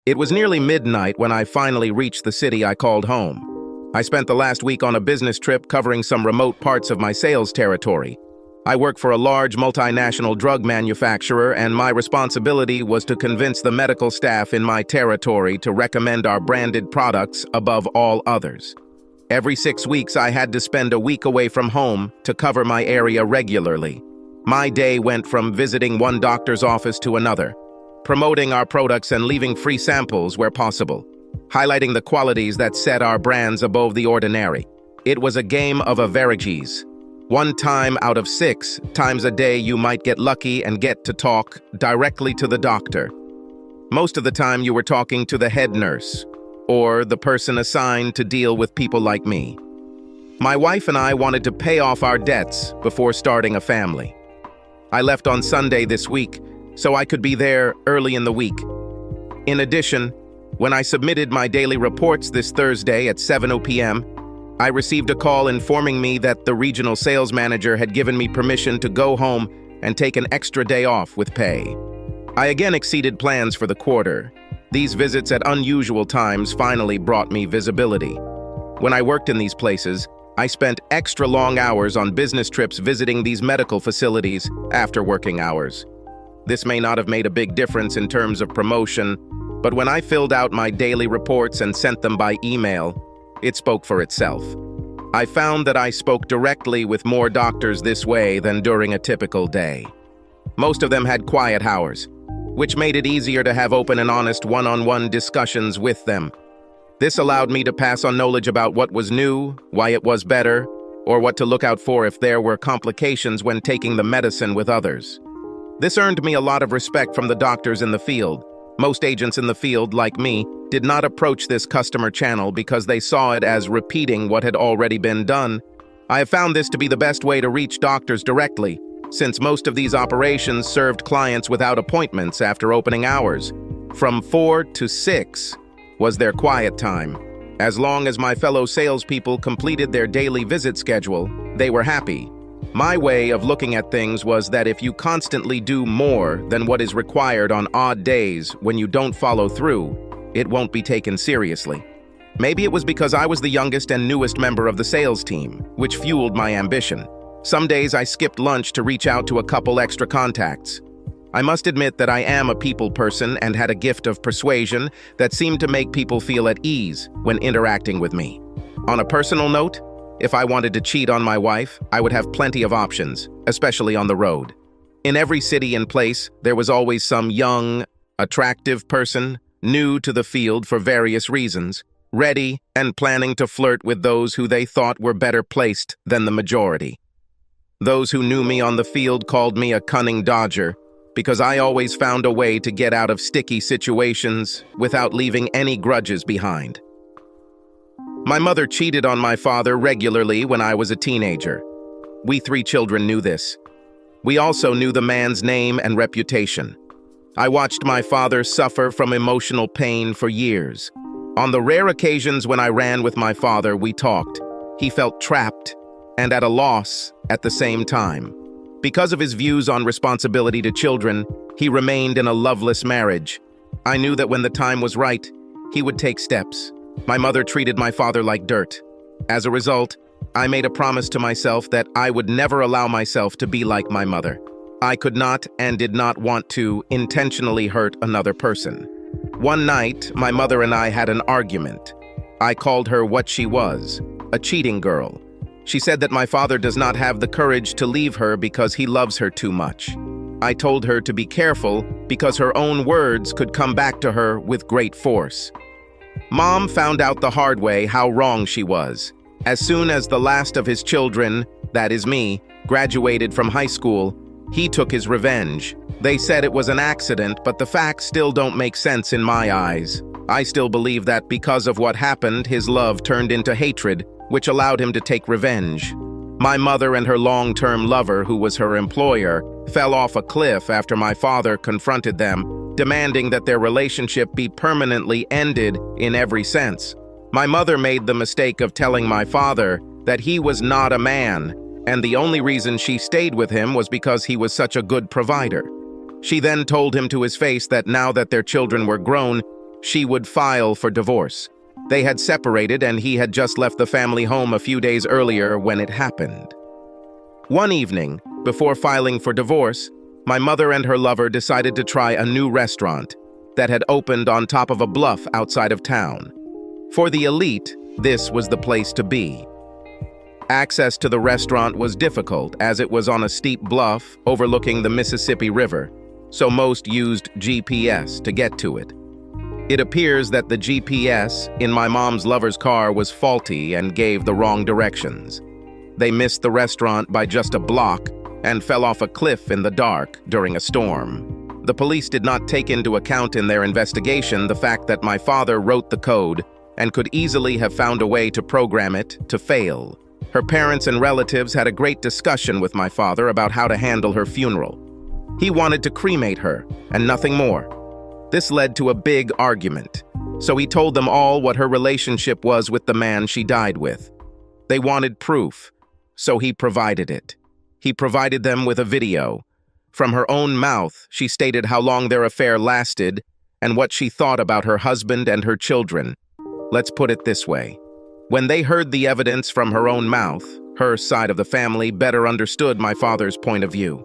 It was nearly midnight when I finally reached the city I called home. I spent the last week on a business trip covering some remote parts of my sales territory. I work for a large multinational drug manufacturer, and my responsibility was to convince the medical staff in my territory to recommend our branded products above all others. Every 6 weeks, I had to spend a week away from home to cover my area regularly. My day went from visiting one doctor's office to another, promoting our products and leaving free samples where possible, highlighting the qualities that set our brands above the ordinary. It was a game of averages. 1 time out of 6 times a day you might get lucky and get to talk directly to the doctor. Most of the time you were talking to the head nurse, or the person assigned to deal with people like me. My wife and I wanted to pay off our debts before starting a family. I left on Sunday this week, so I could be there early in the week. In addition, when I submitted my daily reports this Thursday at 7 p.m., I received a call informing me that the regional sales manager had given me permission to go home and take an extra day off with pay. I again exceeded plans for the quarter. These visits at unusual times finally brought me visibility. When I worked in these places, I spent extra long hours on business trips visiting these medical facilities after working hours. This may not have made a big difference in terms of promotion, but when I filled out my daily reports and sent them by email, it spoke for itself. I found that I spoke directly with more doctors this way than during a typical day. Most of them had quiet hours, which made it easier to have open and honest one-on-one discussions with them. This allowed me to pass on knowledge about what was new, why it was better, or what to look out for if there were complications when taking the medicine with others. This earned me a lot of respect from the doctors in the field. Most agents in the field, like me, did not approach this customer channel because they saw it as repeating what had already been done. I have found this to be the best way to reach doctors directly, since most of these operations served clients without appointments after opening hours. From 4 to 6 was their quiet time. As long as my fellow salespeople completed their daily visit schedule, they were happy. My way of looking at things was that if you constantly do more than what is required on odd days when you don't follow through, it won't be taken seriously. Maybe it was because I was the youngest and newest member of the sales team, which fueled my ambition. Some days I skipped lunch to reach out to a couple extra contacts. I must admit that I am a people person and had a gift of persuasion that seemed to make people feel at ease when interacting with me. On a personal note, if I wanted to cheat on my wife, I would have plenty of options, especially on the road. In every city and place, there was always some young, attractive person, new to the field for various reasons, ready and planning to flirt with those who they thought were better placed than the majority. Those who knew me on the field called me a cunning dodger because I always found a way to get out of sticky situations without leaving any grudges behind. My mother cheated on my father regularly when I was a teenager. We 3 children knew this. We also knew the man's name and reputation. I watched my father suffer from emotional pain for years. On the rare occasions when I ran with my father, we talked. He felt trapped and at a loss at the same time. Because of his views on responsibility to children, he remained in a loveless marriage. I knew that when the time was right, he would take steps. My mother treated my father like dirt. As a result, I made a promise to myself that I would never allow myself to be like my mother. I could not and did not want to intentionally hurt another person. One night, my mother and I had an argument. I called her what she was, a cheating girl. She said that my father does not have the courage to leave her because he loves her too much. I told her to be careful because her own words could come back to her with great force. Mom found out the hard way how wrong she was. As soon as the last of his children, that is me, graduated from high school, he took his revenge. They said it was an accident, but the facts still don't make sense in my eyes. I still believe that because of what happened, his love turned into hatred, which allowed him to take revenge. My mother and her long-term lover, who was her employer, fell off a cliff after my father confronted them, demanding that their relationship be permanently ended in every sense. My mother made the mistake of telling my father that he was not a man, and the only reason she stayed with him was because he was such a good provider. She then told him to his face that now that their children were grown, she would file for divorce. They had separated and he had just left the family home a few days earlier when it happened. One evening, before filing for divorce, my mother and her lover decided to try a new restaurant that had opened on top of a bluff outside of town. For the elite, this was the place to be. Access to the restaurant was difficult as it was on a steep bluff overlooking the Mississippi River, so most used GPS to get to it. It appears that the GPS in my mom's lover's car was faulty and gave the wrong directions. They missed the restaurant by just a block and fell off a cliff in the dark during a storm. The police did not take into account in their investigation the fact that my father wrote the code and could easily have found a way to program it to fail. Her parents and relatives had a great discussion with my father about how to handle her funeral. He wanted to cremate her and nothing more. This led to a big argument, so he told them all what her relationship was with the man she died with. They wanted proof, so he provided it. He provided them with a video. From her own mouth, she stated how long their affair lasted and what she thought about her husband and her children. Let's put it this way. When they heard the evidence from her own mouth, her side of the family better understood my father's point of view.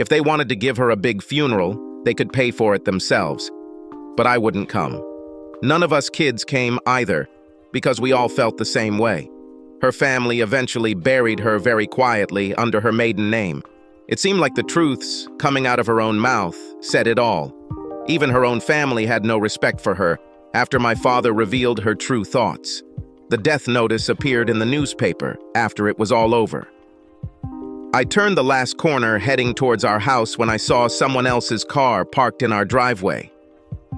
If they wanted to give her a big funeral, they could pay for it themselves. But I wouldn't come. None of us kids came either, because we all felt the same way. Her family eventually buried her very quietly under her maiden name. It seemed like the truths coming out of her own mouth said it all. Even her own family had no respect for her after my father revealed her true thoughts. The death notice appeared in the newspaper after it was all over. I turned the last corner heading towards our house when I saw someone else's car parked in our driveway.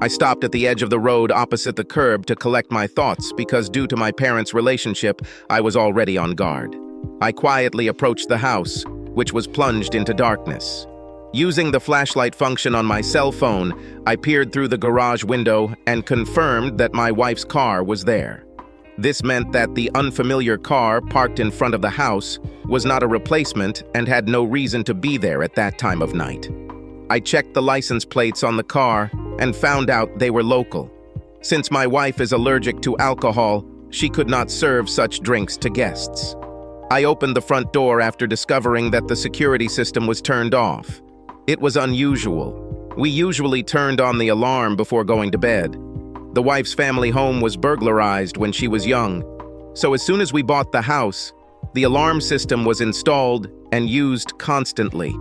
I stopped at the edge of the road opposite the curb to collect my thoughts because due to my parents' relationship, I was already on guard. I quietly approached the house, which was plunged into darkness. Using the flashlight function on my cell phone, I peered through the garage window and confirmed that my wife's car was there. This meant that the unfamiliar car parked in front of the house was not a replacement and had no reason to be there at that time of night. I checked the license plates on the car and found out they were local. Since my wife is allergic to alcohol, she could not serve such drinks to guests. I opened the front door after discovering that the security system was turned off. It was unusual. We usually turned on the alarm before going to bed. The wife's family home was burglarized when she was young, so as soon as we bought the house, the alarm system was installed and used constantly.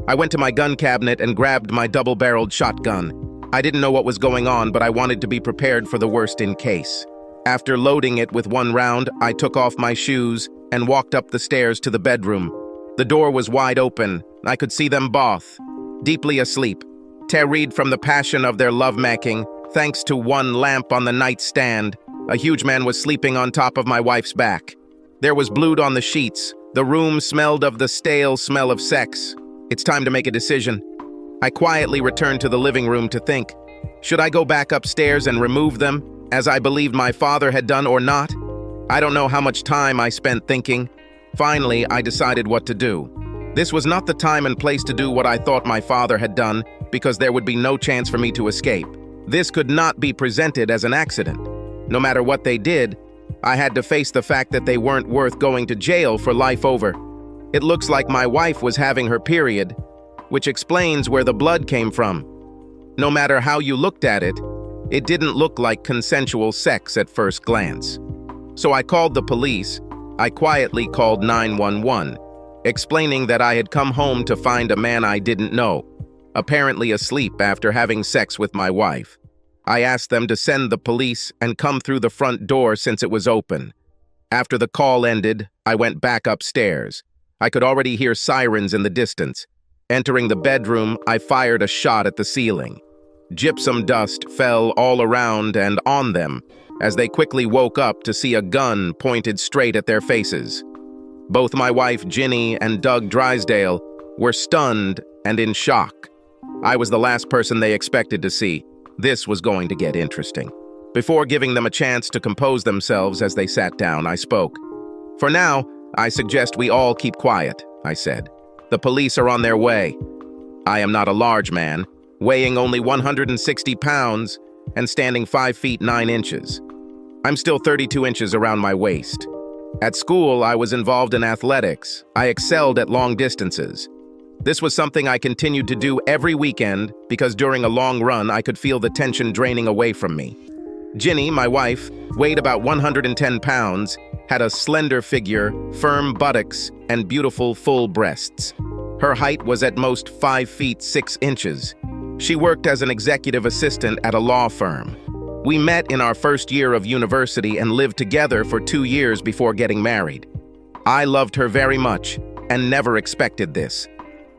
I went to my gun cabinet and grabbed my double-barreled shotgun. I didn't know what was going on, but I wanted to be prepared for the worst in case. After loading it with one round, I took off my shoes and walked up the stairs to the bedroom. The door was wide open. I could see them both, deeply asleep, teared from the passion of their lovemaking. Thanks to one lamp on the nightstand, a huge man was sleeping on top of my wife's back. There was blood on the sheets. The room smelled of the stale smell of sex. It's time to make a decision. I quietly returned to the living room to think. Should I go back upstairs and remove them, as I believed my father had done, or not? I don't know how much time I spent thinking. Finally, I decided what to do. This was not the time and place to do what I thought my father had done, because there would be no chance for me to escape. This could not be presented as an accident. No matter what they did, I had to face the fact that they weren't worth going to jail for life over. It looks like my wife was having her period, which explains where the blood came from. No matter how you looked at it, it didn't look like consensual sex at first glance. So I called the police. I quietly called 911, explaining that I had come home to find a man I didn't know, apparently asleep after having sex with my wife. I asked them to send the police and come through the front door since it was open. After the call ended, I went back upstairs. I could already hear sirens in the distance. Entering the bedroom, I fired a shot at the ceiling. Gypsum dust fell all around and on them as they quickly woke up to see a gun pointed straight at their faces. Both my wife, Ginny, and Doug Drysdale were stunned and in shock. I was the last person they expected to see. This was going to get interesting. Before giving them a chance to compose themselves as they sat down, I spoke. For now, I suggest we all keep quiet, I said. The police are on their way. I am not a large man, weighing only 160 pounds, and standing 5 feet 9 inches. I'm still 32 inches around my waist. At school, I was involved in athletics. I excelled at long distances. This was something I continued to do every weekend because during a long run, I could feel the tension draining away from me. Ginny, my wife, weighed about 110 pounds, had a slender figure, firm buttocks, and beautiful full breasts. Her height was at most 5 feet 6 inches. She worked as an executive assistant at a law firm. We met in our first year of university and lived together for 2 years before getting married. I loved her very much and never expected this.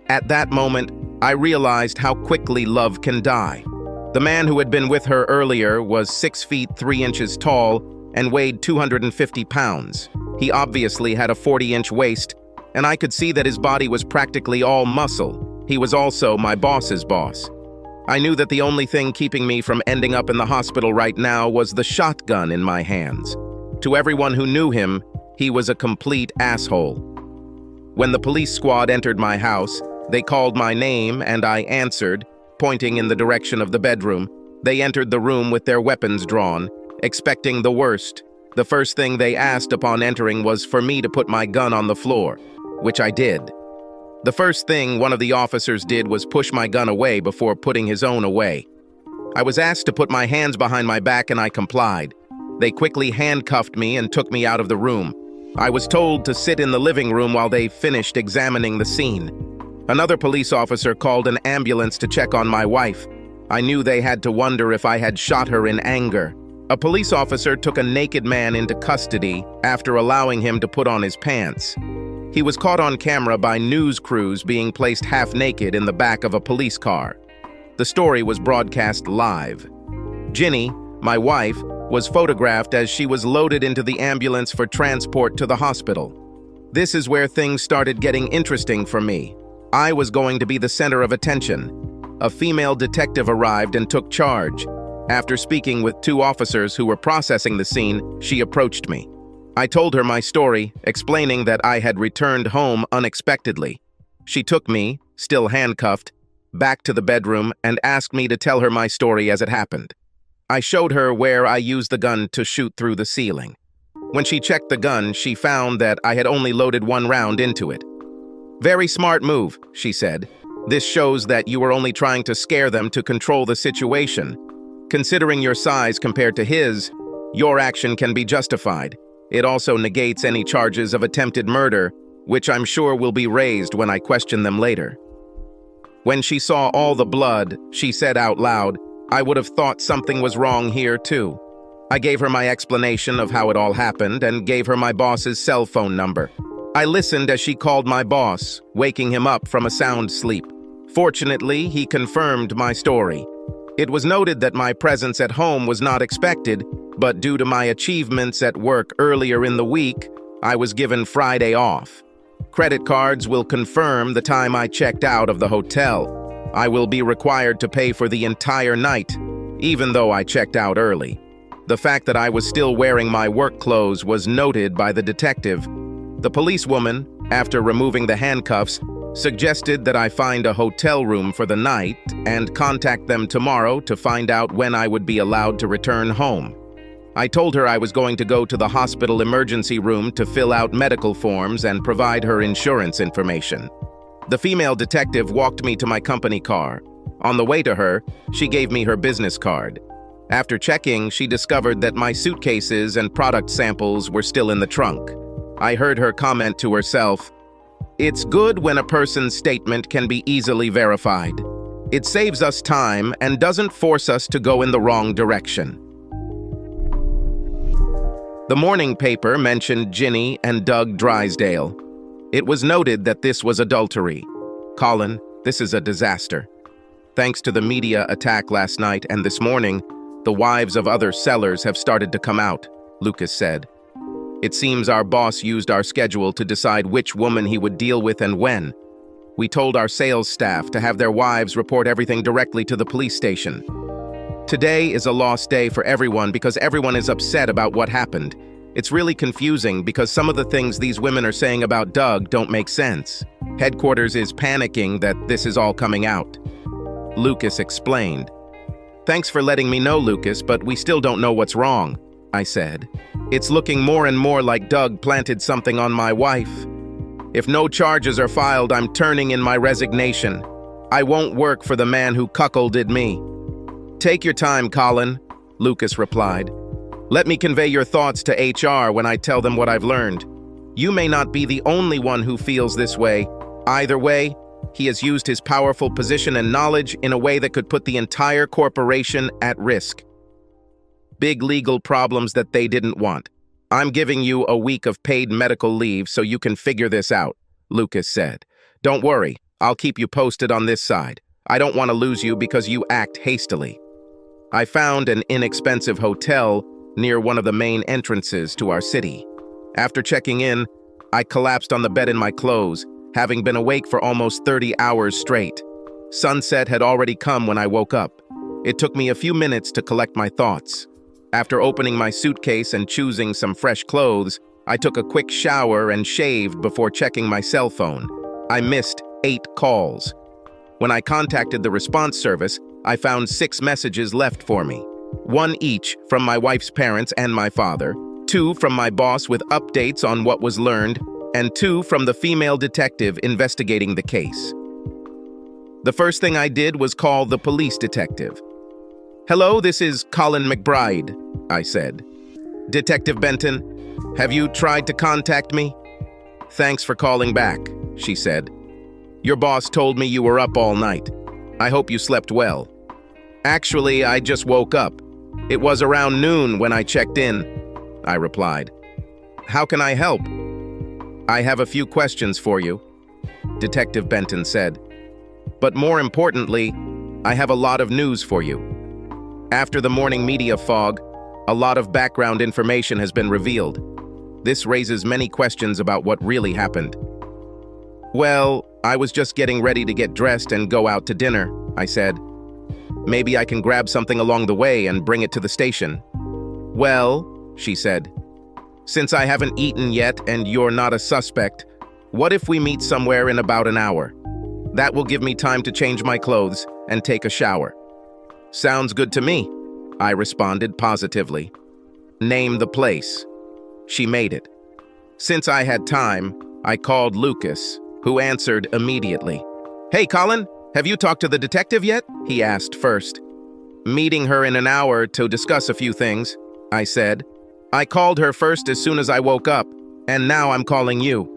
At that moment, I realized how quickly love can die. The man who had been with her earlier was 6 feet 3 inches tall and weighed 250 pounds. He obviously had a 40-inch waist, and I could see that his body was practically all muscle. He was also my boss's boss. I knew that the only thing keeping me from ending up in the hospital right now was the shotgun in my hands. To everyone who knew him, he was a complete asshole. When the police squad entered my house, they called my name and I answered, pointing in the direction of the bedroom. They entered the room with their weapons drawn, expecting the worst. The first thing they asked upon entering was for me to put my gun on the floor, which I did. The first thing one of the officers did was push my gun away before putting his own away. I was asked to put my hands behind my back and I complied. They quickly handcuffed me and took me out of the room. I was told to sit in the living room while they finished examining the scene. Another police officer called an ambulance to check on my wife. I knew they had to wonder if I had shot her in anger. A police officer took a naked man into custody after allowing him to put on his pants. He was caught on camera by news crews being placed half naked in the back of a police car. The story was broadcast live. Ginny, my wife, was photographed as she was loaded into the ambulance for transport to the hospital. This is where things started getting interesting for me. I was going to be the center of attention. A female detective arrived and took charge. After speaking with 2 officers who were processing the scene, she approached me. I told her my story, explaining that I had returned home unexpectedly. She took me, still handcuffed, back to the bedroom and asked me to tell her my story as it happened. I showed her where I used the gun to shoot through the ceiling. When she checked the gun, she found that I had only loaded 1 round into it. "Very smart move," she said. "This shows that you were only trying to scare them to control the situation. Considering your size compared to his, your action can be justified. It also negates any charges of attempted murder, which I'm sure will be raised when I question them later." When she saw all the blood, she said out loud, "I would have thought something was wrong here too." I gave her my explanation of how it all happened and gave her my boss's cell phone number. I listened as she called my boss, waking him up from a sound sleep. Fortunately, he confirmed my story. It was noted that my presence at home was not expected, but due to my achievements at work earlier in the week, I was given Friday off. Credit cards will confirm the time I checked out of the hotel. I will be required to pay for the entire night, even though I checked out early. The fact that I was still wearing my work clothes was noted by the detective. The policewoman, after removing the handcuffs, suggested that I find a hotel room for the night and contact them tomorrow to find out when I would be allowed to return home. I told her I was going to go to the hospital emergency room to fill out medical forms and provide her insurance information. The female detective walked me to my company car. On the way to her, she gave me her business card. After checking, she discovered that my suitcases and product samples were still in the trunk. I heard her comment to herself, "It's good when a person's statement can be easily verified. It saves us time and doesn't force us to go in the wrong direction." The morning paper mentioned Ginny and Doug Drysdale. It was noted that this was adultery. "Colin, this is a disaster. Thanks to the media attack last night and this morning, the wives of other sellers have started to come out," Lucas said. "It seems our boss used our schedule to decide which woman he would deal with and when. We told our sales staff to have their wives report everything directly to the police station. Today is a lost day for everyone because everyone is upset about what happened. It's really confusing because some of the things these women are saying about Doug don't make sense. Headquarters is panicking that this is all coming out," Lucas explained. Thanks for letting me know, Lucas, but we still don't know what's wrong, I said. It's looking more and more like Doug planted something on my wife. If no charges are filed, I'm turning in my resignation. I won't work for the man who cuckolded me. Take your time, Colin, Lucas replied. Let me convey your thoughts to HR when I tell them what I've learned. You may not be the only one who feels this way. Either way, he has used his powerful position and knowledge in a way that could put the entire corporation at risk. Big legal problems that they didn't want. I'm giving you a week of paid medical leave so you can figure this out, Lucas said. Don't worry, I'll keep you posted on this side. I don't want to lose you because you act hastily. I found an inexpensive hotel near one of the main entrances to our city. After checking in, I collapsed on the bed in my clothes, having been awake for almost 30 hours straight. Sunset had already come when I woke up. It took me a few minutes to collect my thoughts. After opening my suitcase and choosing some fresh clothes, I took a quick shower and shaved before checking my cell phone. I missed 8 calls. When I contacted the response service, I found 6 messages left for me. 1 each from my wife's parents and my father, 2 from my boss with updates on what was learned, and 2 from the female detective investigating the case. The first thing I did was call the police detective. Hello, this is Colin McBride, I said. Detective Benton, have you tried to contact me? Thanks for calling back, she said. Your boss told me you were up all night. I hope you slept well. Actually, I just woke up. It was around noon when I checked in, I replied. How can I help? I have a few questions for you, Detective Benton said. But more importantly, I have a lot of news for you. After the morning media fog, a lot of background information has been revealed. This raises many questions about what really happened. Well, I was just getting ready to get dressed and go out to dinner, I said. Maybe I can grab something along the way and bring it to the station. Well, she said, since I haven't eaten yet and you're not a suspect, what if we meet somewhere in about an hour? That will give me time to change my clothes and take a shower. Sounds good to me, I responded positively. Name the place. She made it. Since I had time, I called Lucas, who answered immediately. Hey, Colin, have you talked to the detective yet? He asked first. Meeting her in an hour to discuss a few things, I said. I called her first as soon as I woke up, and now I'm calling you.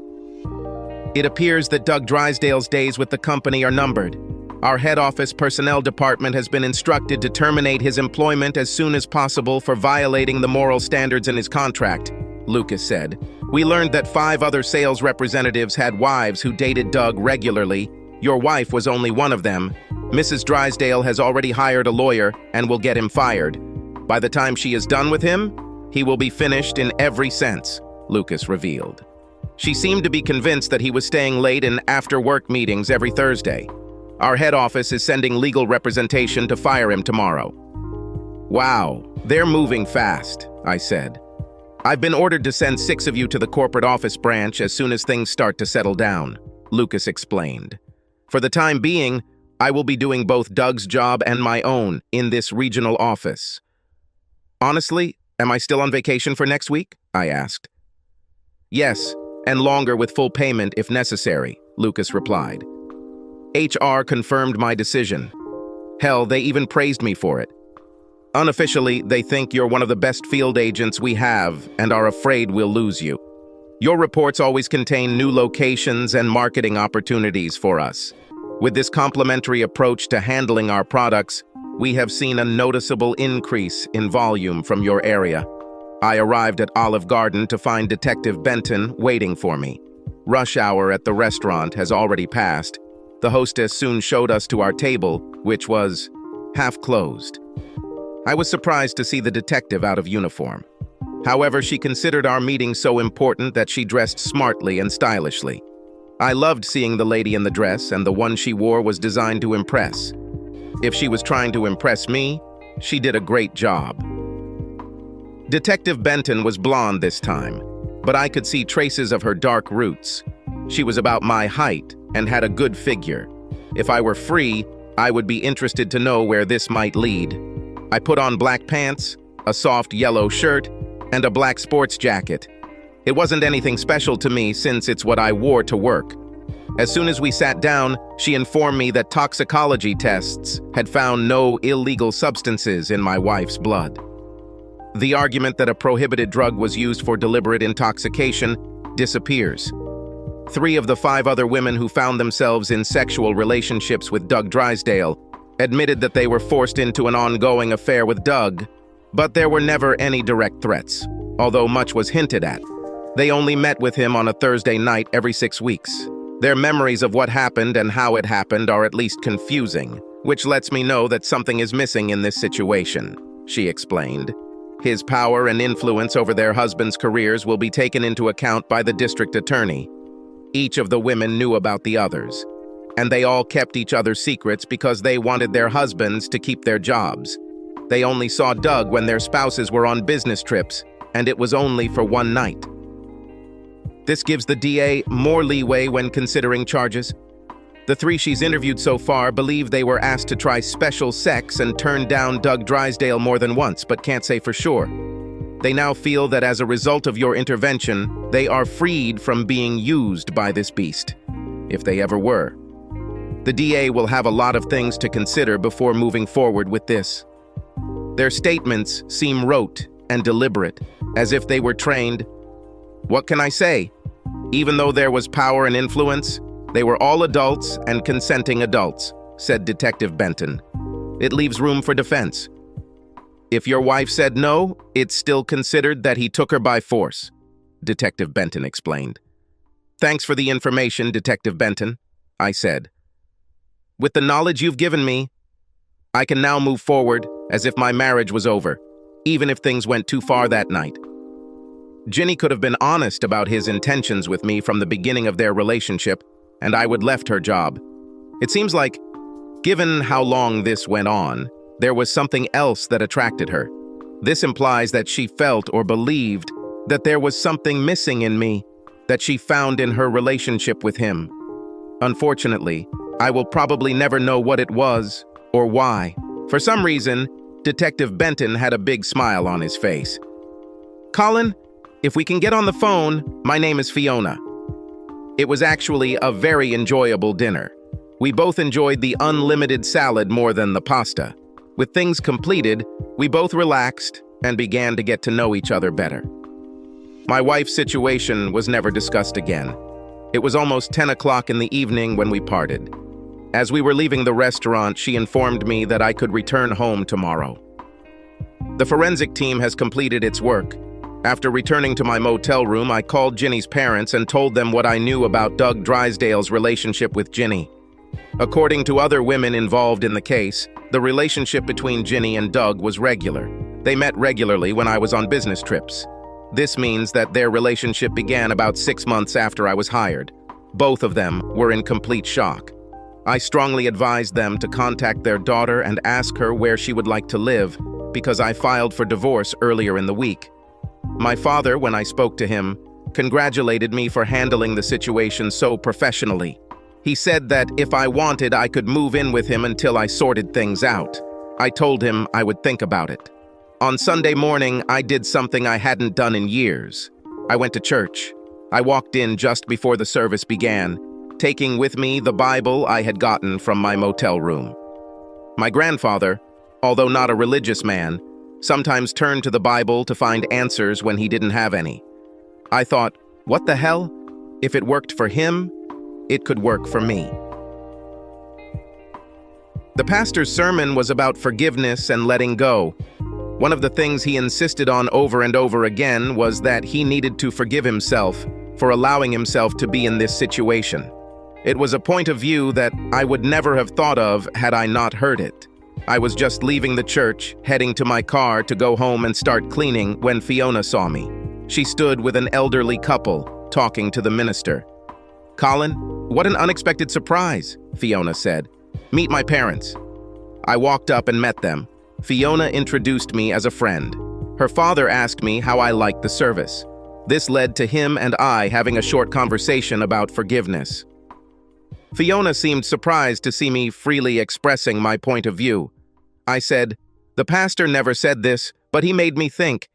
It appears that Doug Drysdale's days with the company are numbered. Our head office personnel department has been instructed to terminate his employment as soon as possible for violating the moral standards in his contract, Lucas said. We learned that 5 other sales representatives had wives who dated Doug regularly. Your wife was only one of them. Mrs. Drysdale has already hired a lawyer and will get him fired. By the time she is done with him, he will be finished in every sense, Lucas revealed. She seemed to be convinced that he was staying late in after-work meetings every Thursday. Our head office is sending legal representation to fire him tomorrow. Wow, they're moving fast, I said. I've been ordered to send 6 of you to the corporate office branch as soon as things start to settle down, Lucas explained. For the time being, I will be doing both Doug's job and my own in this regional office. Honestly, am I still on vacation for next week? I asked. Yes, and longer with full payment if necessary, Lucas replied. HR confirmed my decision. Hell, they even praised me for it. Unofficially, they think you're one of the best field agents we have and are afraid we'll lose you. Your reports always contain new locations and marketing opportunities for us. With this complementary approach to handling our products, we have seen a noticeable increase in volume from your area. I arrived at Olive Garden to find Detective Benton waiting for me. Rush hour at the restaurant has already passed. The hostess soon showed us to our table, which was half closed. I was surprised to see the detective out of uniform. However, she considered our meeting so important that she dressed smartly and stylishly. I loved seeing the lady in the dress, and the one she wore was designed to impress. If she was trying to impress me, she did a great job. Detective Benton was blonde this time, but I could see traces of her dark roots. She was about my height and had a good figure. If I were free, I would be interested to know where this might lead. I put on black pants, a soft yellow shirt, and a black sports jacket. It wasn't anything special to me since it's what I wore to work. As soon as we sat down, she informed me that toxicology tests had found no illegal substances in my wife's blood. The argument that a prohibited drug was used for deliberate intoxication disappears. 3 of the 5 other women who found themselves in sexual relationships with Doug Drysdale admitted that they were forced into an ongoing affair with Doug, but there were never any direct threats, although much was hinted at. They only met with him on a Thursday night every 6 weeks. Their memories of what happened and how it happened are at least confusing, which lets me know that something is missing in this situation, she explained. His power and influence over their husbands' careers will be taken into account by the district attorney. Each of the women knew about the others, and they all kept each other's secrets because they wanted their husbands to keep their jobs. They only saw Doug when their spouses were on business trips, and it was only for one night. This gives the DA more leeway when considering charges. The 3 she's interviewed so far believe they were asked to try special sex and turned down Doug Drysdale more than once, but can't say for sure. They now feel that as a result of your intervention, they are freed from being used by this beast, if they ever were. The DA will have a lot of things to consider before moving forward with this. Their statements seem rote and deliberate, as if they were trained. What can I say? Even though there was power and influence, they were all adults and consenting adults, said Detective Benton. It leaves room for defense. If your wife said no, it's still considered that he took her by force, Detective Benton explained. Thanks for the information, Detective Benton, I said. With the knowledge you've given me, I can now move forward as if my marriage was over, even if things went too far that night. Ginny could have been honest about his intentions with me from the beginning of their relationship, and I would left her job. It seems like, given how long this went on, there was something else that attracted her. This implies that she felt or believed that there was something missing in me that she found in her relationship with him. Unfortunately, I will probably never know what it was or why. For some reason, Detective Benton had a big smile on his face. Colin, if we can get on the phone, my name is Fiona. It was actually a very enjoyable dinner. We both enjoyed the unlimited salad more than the pasta. With things completed, we both relaxed and began to get to know each other better. My wife's situation was never discussed again. It was almost 10 o'clock in the evening when we parted. As we were leaving the restaurant, she informed me that I could return home tomorrow. The forensic team has completed its work. After returning to my motel room, I called Ginny's parents and told them what I knew about Doug Drysdale's relationship with Ginny. According to other women involved in the case, the relationship between Ginny and Doug was regular. They met regularly when I was on business trips. This means that their relationship began about 6 months after I was hired. Both of them were in complete shock. I strongly advised them to contact their daughter and ask her where she would like to live, because I filed for divorce earlier in the week. My father, when I spoke to him, congratulated me for handling the situation so professionally. He said that if I wanted, I could move in with him until I sorted things out. I told him I would think about it. On Sunday morning, I did something I hadn't done in years. I went to church. I walked in just before the service began, taking with me the Bible I had gotten from my motel room. My grandfather, although not a religious man, sometimes turned to the Bible to find answers when he didn't have any. I thought, what the hell? If it worked for him, it could work for me. The pastor's sermon was about forgiveness and letting go. One of the things he insisted on over and over again was that he needed to forgive himself for allowing himself to be in this situation. It was a point of view that I would never have thought of had I not heard it. I was just leaving the church, heading to my car to go home and start cleaning when Fiona saw me. She stood with an elderly couple, talking to the minister. "Colin, what an unexpected surprise," Fiona said. "Meet my parents." I walked up and met them. Fiona introduced me as a friend. Her father asked me how I liked the service. This led to him and I having a short conversation about forgiveness. Fiona seemed surprised to see me freely expressing my point of view. I said, The pastor never said this, but he made me think.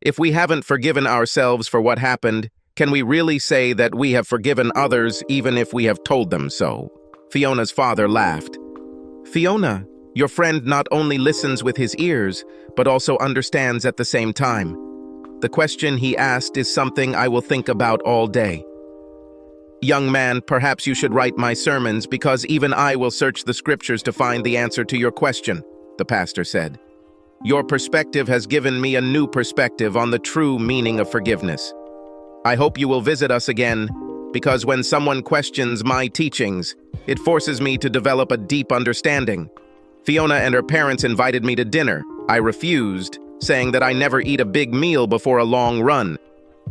If we haven't forgiven ourselves for what happened, can we really say that we have forgiven others even if we have told them so? Fiona's father laughed. Fiona, your friend not only listens with his ears, but also understands at the same time. The question he asked is something I will think about all day. Young man, perhaps you should write my sermons because even I will search the scriptures to find the answer to your question, the pastor said. Your perspective has given me a new perspective on the true meaning of forgiveness. I hope you will visit us again, because when someone questions my teachings, it forces me to develop a deep understanding. Fiona and her parents invited me to dinner. I refused, saying that I never eat a big meal before a long run.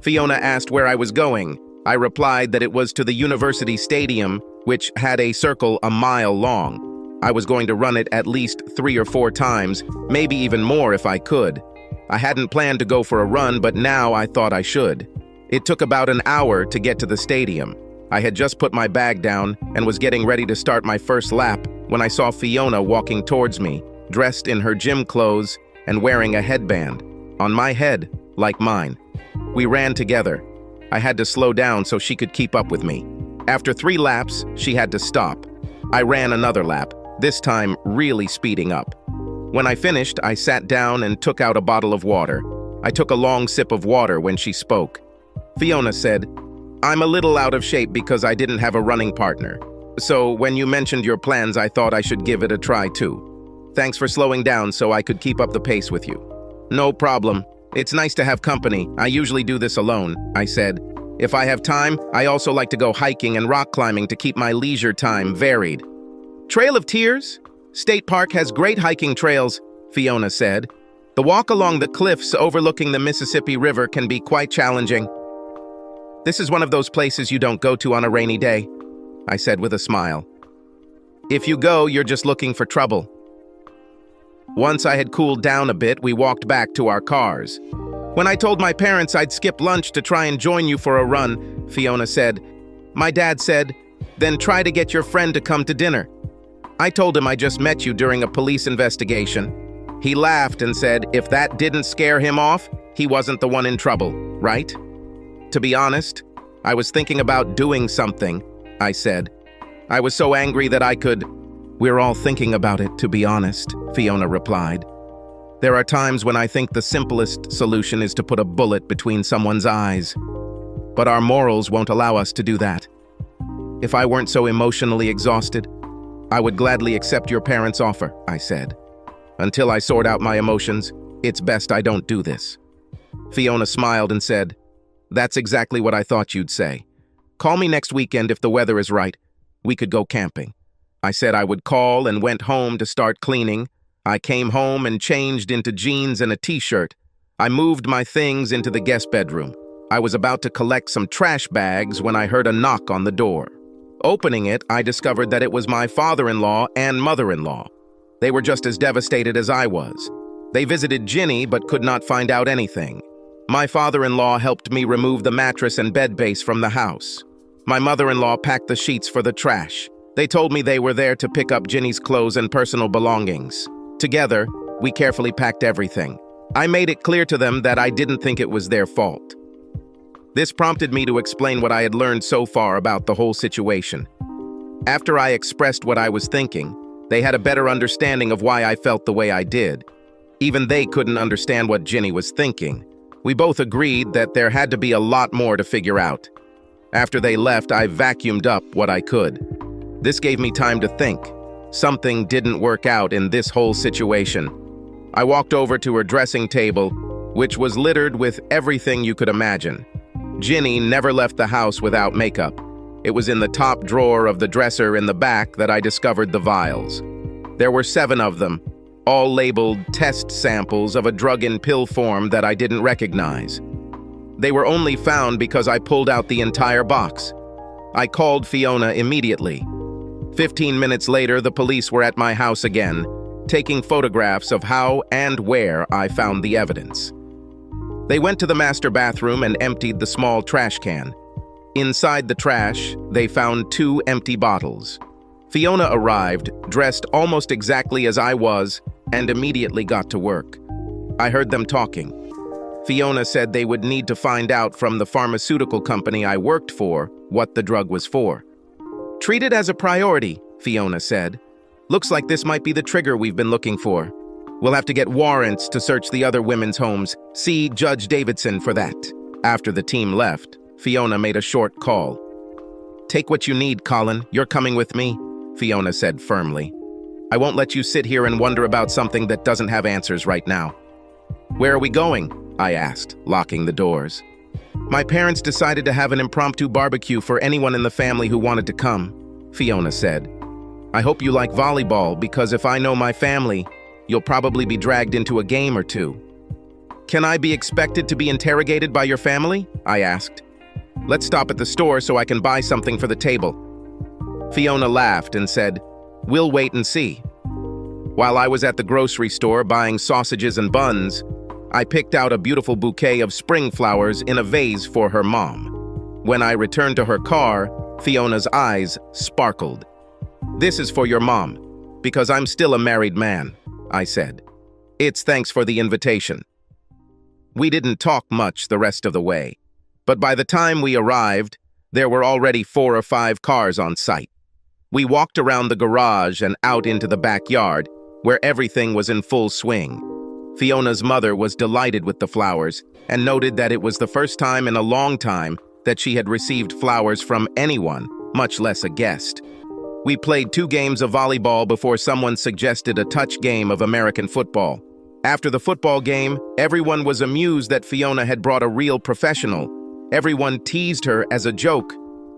Fiona asked where I was going. I replied that it was to the university stadium, which had a circle a mile long. I was going to run it at least 3 or 4 times, maybe even more if I could. I hadn't planned to go for a run, but now I thought I should. It took about an hour to get to the stadium. I had just put my bag down and was getting ready to start my first lap when I saw Fiona walking towards me, dressed in her gym clothes and wearing a headband, on my head, like mine. We ran together. I had to slow down so she could keep up with me. After 3 laps, she had to stop. I ran another lap, this time really speeding up. When I finished, I sat down and took out a bottle of water. I took a long sip of water when she spoke. Fiona said, I'm a little out of shape because I didn't have a running partner. So when you mentioned your plans, I thought I should give it a try too. Thanks for slowing down so I could keep up the pace with you. No problem. It's nice to have company. I usually do this alone, I said. If I have time, I also like to go hiking and rock climbing to keep my leisure time varied. Trail of Tears? State Park has great hiking trails, Fiona said. The walk along the cliffs overlooking the Mississippi River can be quite challenging. This is one of those places you don't go to on a rainy day, I said with a smile. If you go, you're just looking for trouble. Once I had cooled down a bit, we walked back to our cars. When I told my parents I'd skip lunch to try and join you for a run, Fiona said, my dad said, then try to get your friend to come to dinner. I told him I just met you during a police investigation. He laughed and said if that didn't scare him off, he wasn't the one in trouble, right? To be honest, I was thinking about doing something, I said. I was so angry that I could. We're all thinking about it, to be honest, Fiona replied. There are times when I think the simplest solution is to put a bullet between someone's eyes. But our morals won't allow us to do that. If I weren't so emotionally exhausted, I would gladly accept your parents' offer, I said. Until I sort out my emotions, it's best I don't do this. Fiona smiled and said, that's exactly what I thought you'd say. Call me next weekend if the weather is right. We could go camping. I said I would call and went home to start cleaning. I came home and changed into jeans and a t-shirt. I moved my things into the guest bedroom. I was about to collect some trash bags when I heard a knock on the door. Opening it, I discovered that it was my father-in-law and mother-in-law. They were just as devastated as I was. They visited Ginny but could not find out anything. My father-in-law helped me remove the mattress and bed base from the house. My mother-in-law packed the sheets for the trash. They told me they were there to pick up Ginny's clothes and personal belongings. Together, we carefully packed everything. I made it clear to them that I didn't think it was their fault. This prompted me to explain what I had learned so far about the whole situation. After I expressed what I was thinking, they had a better understanding of why I felt the way I did. Even they couldn't understand what Ginny was thinking. We both agreed that there had to be a lot more to figure out. After they left, I vacuumed up what I could. This gave me time to think. Something didn't work out in this whole situation. I walked over to her dressing table, which was littered with everything you could imagine. Ginny never left the house without makeup. It was in the top drawer of the dresser in the back that I discovered the vials. There were 7 of them, all labeled test samples of a drug in pill form that I didn't recognize. They were only found because I pulled out the entire box. I called Fiona immediately. 15 minutes later, the police were at my house again, taking photographs of how and where I found the evidence. They went to the master bathroom and emptied the small trash can. Inside the trash, they found 2 empty bottles. Fiona arrived, dressed almost exactly as I was, and immediately got to work. I heard them talking. Fiona said they would need to find out from the pharmaceutical company I worked for what the drug was for. "Treat it as a priority," Fiona said. "Looks like this might be the trigger we've been looking for. We'll have to get warrants to search the other women's homes. See Judge Davidson for that." After the team left, Fiona made a short call. "Take what you need, Colin. You're coming with me," Fiona said firmly. "I won't let you sit here and wonder about something that doesn't have answers right now." "Where are we going?" I asked, locking the doors. "My parents decided to have an impromptu barbecue for anyone in the family who wanted to come," Fiona said. "I hope you like volleyball, because if I know my family, you'll probably be dragged into a game or two." "Can I be expected to be interrogated by your family?" I asked. "Let's stop at the store so I can buy something for the table." Fiona laughed and said, "We'll wait and see." While I was at the grocery store buying sausages and buns, I picked out a beautiful bouquet of spring flowers in a vase for her mom. When I returned to her car, Fiona's eyes sparkled. "This is for your mom, because I'm still a married man," I said. "It's thanks for the invitation." We didn't talk much the rest of the way, but by the time we arrived, there were already 4 or 5 cars on site. We walked around the garage and out into the backyard, where everything was in full swing. Fiona's mother was delighted with the flowers and noted that it was the first time in a long time that she had received flowers from anyone, much less a guest. We played 2 games of volleyball before someone suggested a touch game of American football. After the football game, everyone was amused that Fiona had brought a real professional. Everyone teased her as a joke.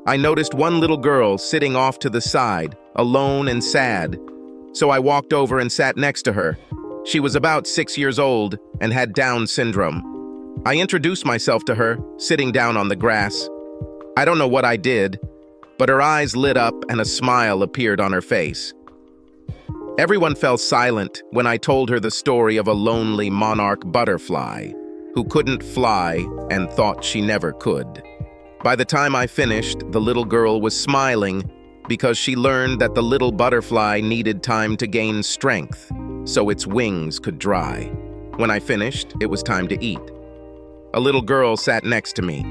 I noticed one little girl sitting off to the side, alone and sad. So I walked over and sat next to her. She was about 6 years old and had Down syndrome. I introduced myself to her, sitting down on the grass. I don't know what I did, but her eyes lit up and a smile appeared on her face. Everyone fell silent when I told her the story of a lonely monarch butterfly who couldn't fly and thought she never could. By the time I finished, the little girl was smiling because she learned that the little butterfly needed time to gain strength so its wings could dry. When I finished, it was time to eat. A little girl sat next to me.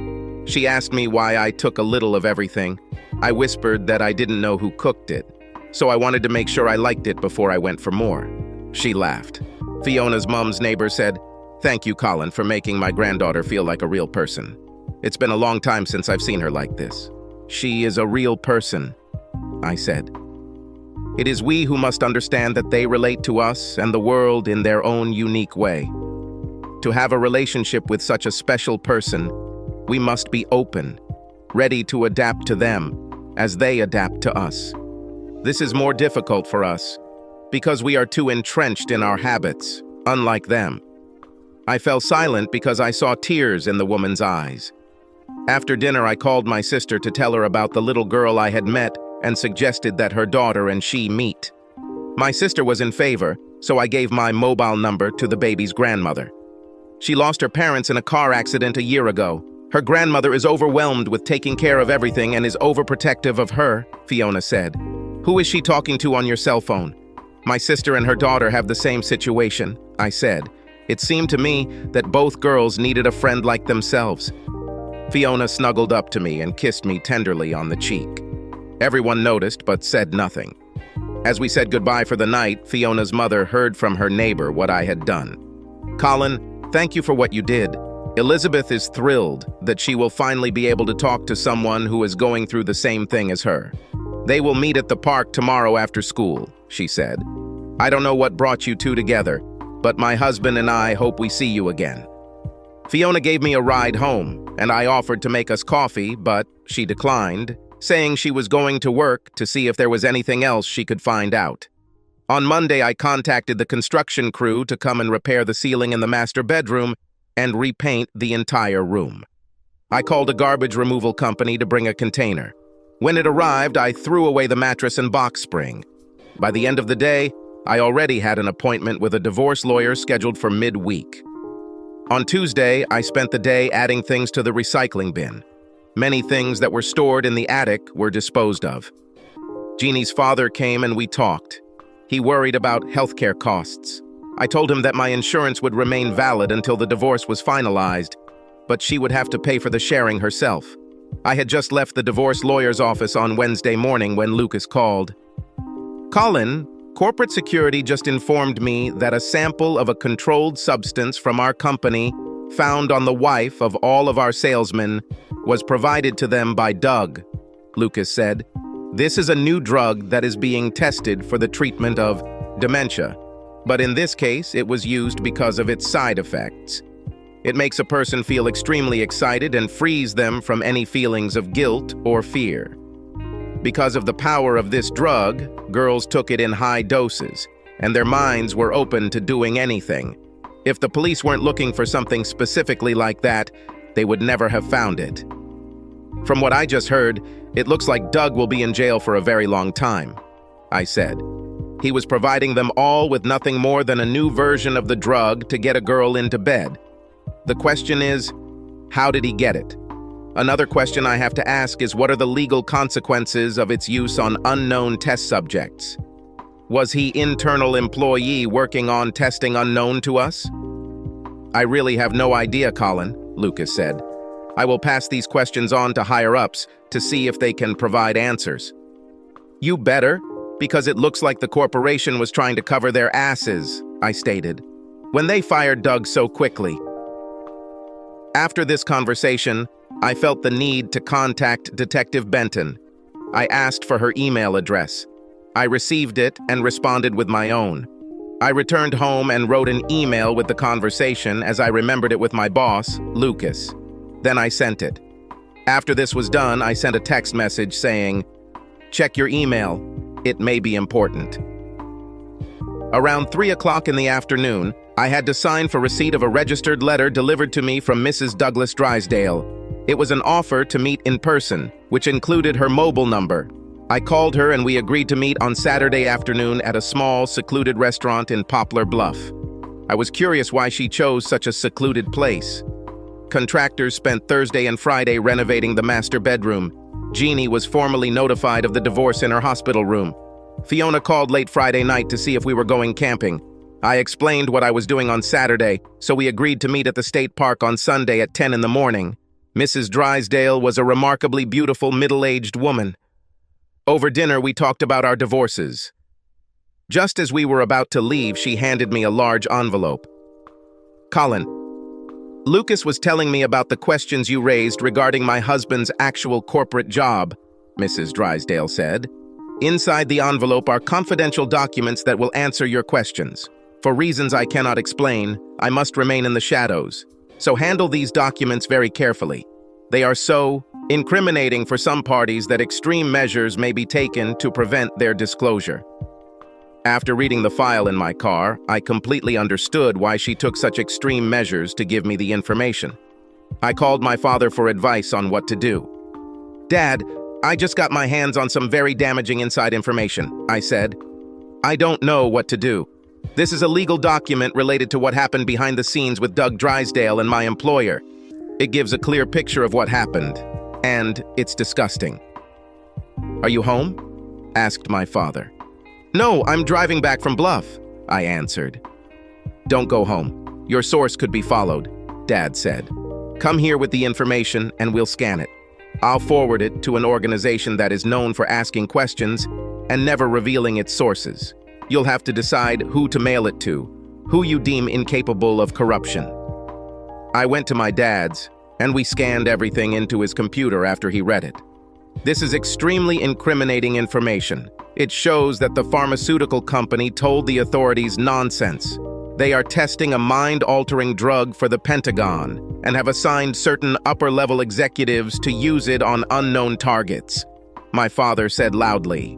She asked me why I took a little of everything. I whispered that I didn't know who cooked it, so I wanted to make sure I liked it before I went for more. She laughed. Fiona's mom's neighbor said, "Thank you, Colin, for making my granddaughter feel like a real person. It's been a long time since I've seen her like this." "She is a real person," I said. "It is we who must understand that they relate to us and the world in their own unique way. To have a relationship with such a special person, we must be open, ready to adapt to them as they adapt to us. This is more difficult for us because we are too entrenched in our habits, unlike them." I fell silent because I saw tears in the woman's eyes. After dinner, I called my sister to tell her about the little girl I had met and suggested that her daughter and she meet. My sister was in favor, so I gave my mobile number to the baby's grandmother. "She lost her parents in a car accident a year ago. Her grandmother is overwhelmed with taking care of everything and is overprotective of her," Fiona said. "Who is she talking to on your cell phone?" "My sister and her daughter have the same situation," I said. It seemed to me that both girls needed a friend like themselves. Fiona snuggled up to me and kissed me tenderly on the cheek. Everyone noticed but said nothing. As we said goodbye for the night, Fiona's mother heard from her neighbor what I had done. "Colin, thank you for what you did. Elizabeth is thrilled that she will finally be able to talk to someone who is going through the same thing as her. They will meet at the park tomorrow after school," she said. "I don't know what brought you two together, but my husband and I hope we see you again." Fiona gave me a ride home, and I offered to make us coffee, but she declined, saying she was going to work to see if there was anything else she could find out. On Monday, I contacted the construction crew to come and repair the ceiling in the master bedroom and repaint the entire room. I called a garbage removal company to bring a container. When it arrived, I threw away the mattress and box spring. By the end of the day, I already had an appointment with a divorce lawyer scheduled for midweek. On Tuesday, I spent the day adding things to the recycling bin. Many things that were stored in the attic were disposed of. Jeannie's father came and we talked. He worried about healthcare costs. I told him that my insurance would remain valid until the divorce was finalized, but she would have to pay for the sharing herself. I had just left the divorce lawyer's office on Wednesday morning when Lucas called. "Colin, corporate security just informed me that a sample of a controlled substance from our company found on the wife of all of our salesmen was provided to them by Doug," Lucas said. "This is a new drug that is being tested for the treatment of dementia, but in this case it was used because of its side effects. It makes a person feel extremely excited and frees them from any feelings of guilt or fear. Because of the power of this drug, girls took it in high doses, and their minds were open to doing anything. If the police weren't looking for something specifically like that, they would never have found it. From what I just heard, it looks like Doug will be in jail for a very long time," I said. "He was providing them all with nothing more than a new version of the drug to get a girl into bed. The question is, how did he get it? Another question I have to ask is, what are the legal consequences of its use on unknown test subjects? Was he internal employee working on testing unknown to us?" "I really have no idea, Colin," Lucas said. "I will pass these questions on to higher-ups to see if they can provide answers." "You better, because it looks like the corporation was trying to cover their asses," I stated, "when they fired Doug so quickly." After this conversation, I felt the need to contact Detective Benton. I asked for her email address. I received it and responded with my own. I returned home and wrote an email with the conversation as I remembered it with my boss, Lucas. Then I sent it. After this was done, I sent a text message saying, "Check your email. It may be important." Around 3 o'clock in the afternoon, I had to sign for receipt of a registered letter delivered to me from Mrs. Douglas Drysdale. It was an offer to meet in person, which included her mobile number. I called her and we agreed to meet on Saturday afternoon at a small, secluded restaurant in Poplar Bluff. I was curious why she chose such a secluded place. Contractors spent Thursday and Friday renovating the master bedroom. Jeannie was formally notified of the divorce in her hospital room. Fiona called late Friday night to see if we were going camping. I explained what I was doing on Saturday, so we agreed to meet at the state park on Sunday at 10 in the morning. Mrs. Drysdale was a remarkably beautiful middle-aged woman. Over dinner, we talked about our divorces. Just as we were about to leave, she handed me a large envelope. "Colin, Lucas was telling me about the questions you raised regarding my husband's actual corporate job," Mrs. Drysdale said. "Inside the envelope are confidential documents that will answer your questions. For reasons I cannot explain, I must remain in the shadows. So handle these documents very carefully. They are so incriminating for some parties that extreme measures may be taken to prevent their disclosure." After reading the file in my car, I completely understood why she took such extreme measures to give me the information. I called my father for advice on what to do. "Dad, I just got my hands on some very damaging inside information," I said. "I don't know what to do. This is a legal document related to what happened behind the scenes with Doug Drysdale and my employer. It gives a clear picture of what happened, and it's disgusting." "Are you home?" asked my father. "No, I'm driving back from Bluff," I answered. "Don't go home. Your source could be followed," Dad said. "Come here with the information and we'll scan it. I'll forward it to an organization that is known for asking questions and never revealing its sources. You'll have to decide who to mail it to, who you deem incapable of corruption." I went to my dad's, and we scanned everything into his computer after he read it. This is extremely incriminating information. It shows that the pharmaceutical company told the authorities nonsense. They are testing a mind-altering drug for the Pentagon and have assigned certain upper-level executives to use it on unknown targets, my father said loudly.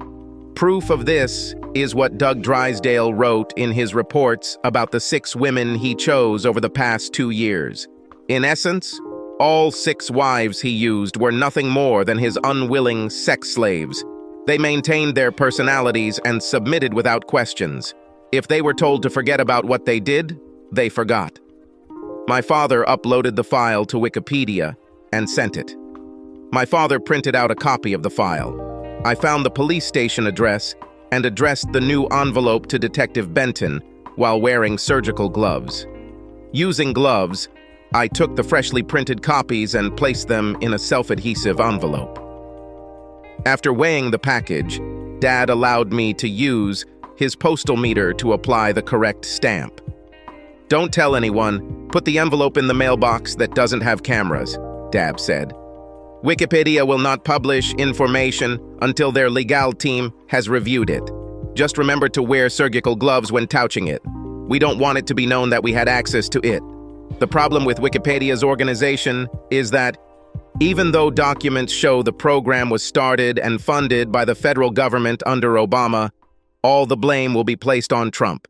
Proof of this is what Doug Drysdale wrote in his reports about the 6 women he chose over the past 2 years. In essence, all 6 wives he used were nothing more than his unwilling sex slaves. They maintained their personalities and submitted without questions. If they were told to forget about what they did, they forgot. My father uploaded the file to Wikipedia and sent it. My father printed out a copy of the file. I found the police station address and addressed the new envelope to Detective Benton, while wearing surgical gloves. Using gloves, I took the freshly printed copies and placed them in a self-adhesive envelope. After weighing the package, Dad allowed me to use his postal meter to apply the correct stamp. "Don't tell anyone. Put the envelope in the mailbox that doesn't have cameras," Dad said. "Wikipedia will not publish information until their legal team has reviewed it. Just remember to wear surgical gloves when touching it. We don't want it to be known that we had access to it. The problem with Wikipedia's organization is that even though documents show the program was started and funded by the federal government under Obama, all the blame will be placed on Trump."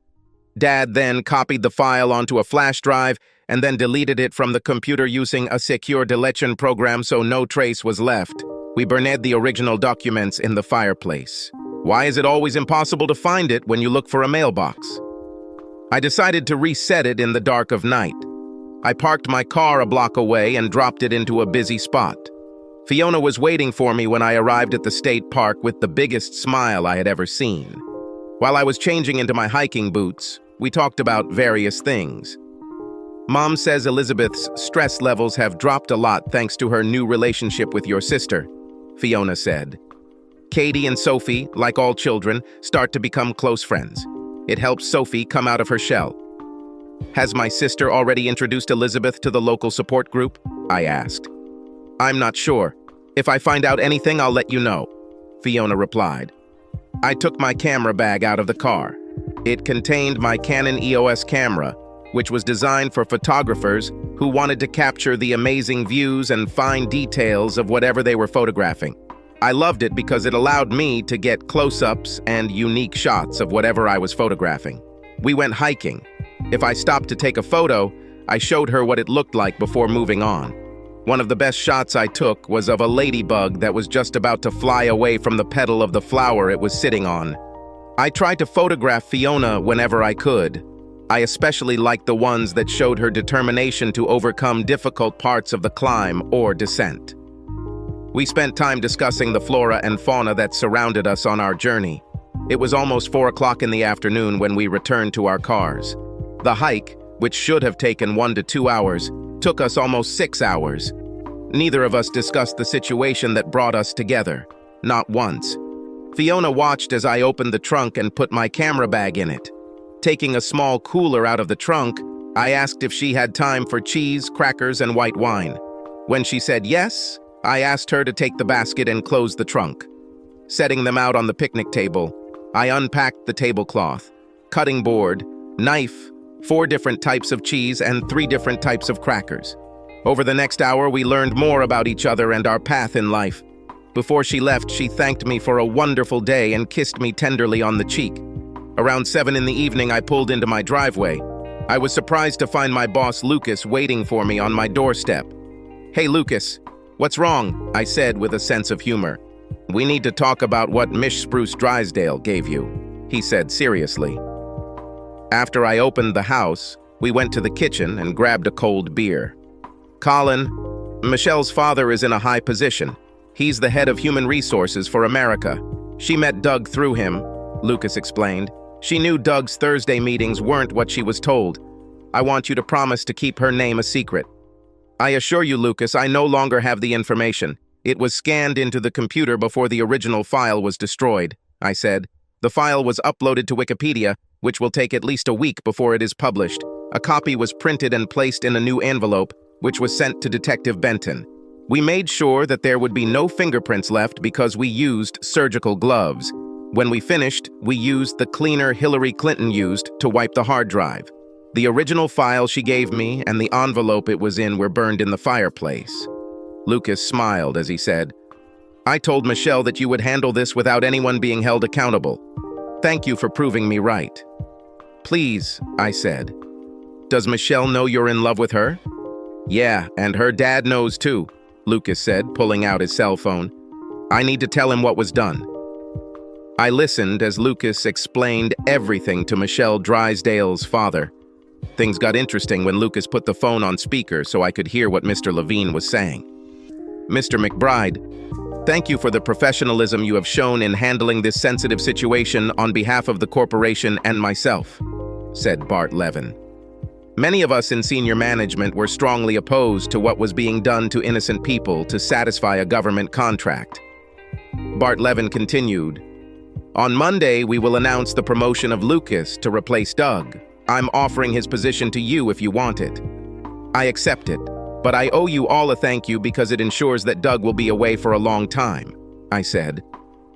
Dad then copied the file onto a flash drive and then deleted it from the computer using a secure deletion program so no trace was left. We burned the original documents in the fireplace. Why is it always impossible to find it when you look for a mailbox? I decided to reset it in the dark of night. I parked my car a block away and dropped it into a busy spot. Fiona was waiting for me when I arrived at the state park with the biggest smile I had ever seen. While I was changing into my hiking boots, we talked about various things. "Mom says Elizabeth's stress levels have dropped a lot thanks to her new relationship with your sister," Fiona said. "Katie and Sophie, like all children, start to become close friends. It helps Sophie come out of her shell." "Has my sister already introduced Elizabeth to the local support group?" I asked. "I'm not sure. If I find out anything, I'll let you know," Fiona replied. I took my camera bag out of the car. It contained my Canon EOS camera, which was designed for photographers who wanted to capture the amazing views and fine details of whatever they were photographing. I loved it because it allowed me to get close-ups and unique shots of whatever I was photographing. We went hiking. If I stopped to take a photo, I showed her what it looked like before moving on. One of the best shots I took was of a ladybug that was just about to fly away from the petal of the flower it was sitting on. I tried to photograph Fiona whenever I could. I especially liked the ones that showed her determination to overcome difficult parts of the climb or descent. We spent time discussing the flora and fauna that surrounded us on our journey. It was almost 4 o'clock in the afternoon when we returned to our cars. The hike, which should have taken 1 to 2 hours, took us almost 6 hours. Neither of us discussed the situation that brought us together. Not once. Fiona watched as I opened the trunk and put my camera bag in it. Taking a small cooler out of the trunk, I asked if she had time for cheese, crackers, and white wine. When she said yes, I asked her to take the basket and close the trunk. Setting them out on the picnic table, I unpacked the tablecloth, cutting board, knife, 4 different types of cheese, and 3 different types of crackers. Over the next hour, we learned more about each other and our path in life. Before she left, she thanked me for a wonderful day and kissed me tenderly on the cheek. Around 7 in the evening, I pulled into my driveway. I was surprised to find my boss, Lucas, waiting for me on my doorstep. "Hey, Lucas, what's wrong?" I said with a sense of humor. "We need to talk about what Miss Spruce Drysdale gave you," he said seriously. After I opened the house, we went to the kitchen and grabbed a cold beer. "Colin, Michelle's father is in a high position. He's the head of human resources for America. She met Doug through him," Lucas explained. "She knew Doug's Thursday meetings weren't what she was told. I want you to promise to keep her name a secret." "I assure you, Lucas, I no longer have the information. It was scanned into the computer before the original file was destroyed," I said. "The file was uploaded to Wikipedia, which will take at least a week before it is published. A copy was printed and placed in a new envelope, which was sent to Detective Benton. We made sure that there would be no fingerprints left because we used surgical gloves. When we finished, we used the cleaner Hillary Clinton used to wipe the hard drive. The original file she gave me and the envelope it was in were burned in the fireplace." Lucas smiled as he said, "I told Michelle that you would handle this without anyone being held accountable. Thank you for proving me right." "Please," I said. "Does Michelle know you're in love with her?" "Yeah, and her dad knows too," Lucas said, pulling out his cell phone. "I need to tell him what was done." I listened as Lucas explained everything to Michelle Drysdale's father. Things got interesting when Lucas put the phone on speaker so I could hear what Mr. Levine was saying. "Mr. McBride, thank you for the professionalism you have shown in handling this sensitive situation on behalf of the corporation and myself. said Bart Levin. Many of us in senior management were strongly opposed to what was being done to innocent people to satisfy a government contract. Bart Levin continued, "On Monday, we will announce the promotion of Lucas to replace Doug. I'm offering his position to you if you want it. I accept it, but I owe you all a thank you because it ensures that Doug will be away for a long time," I said.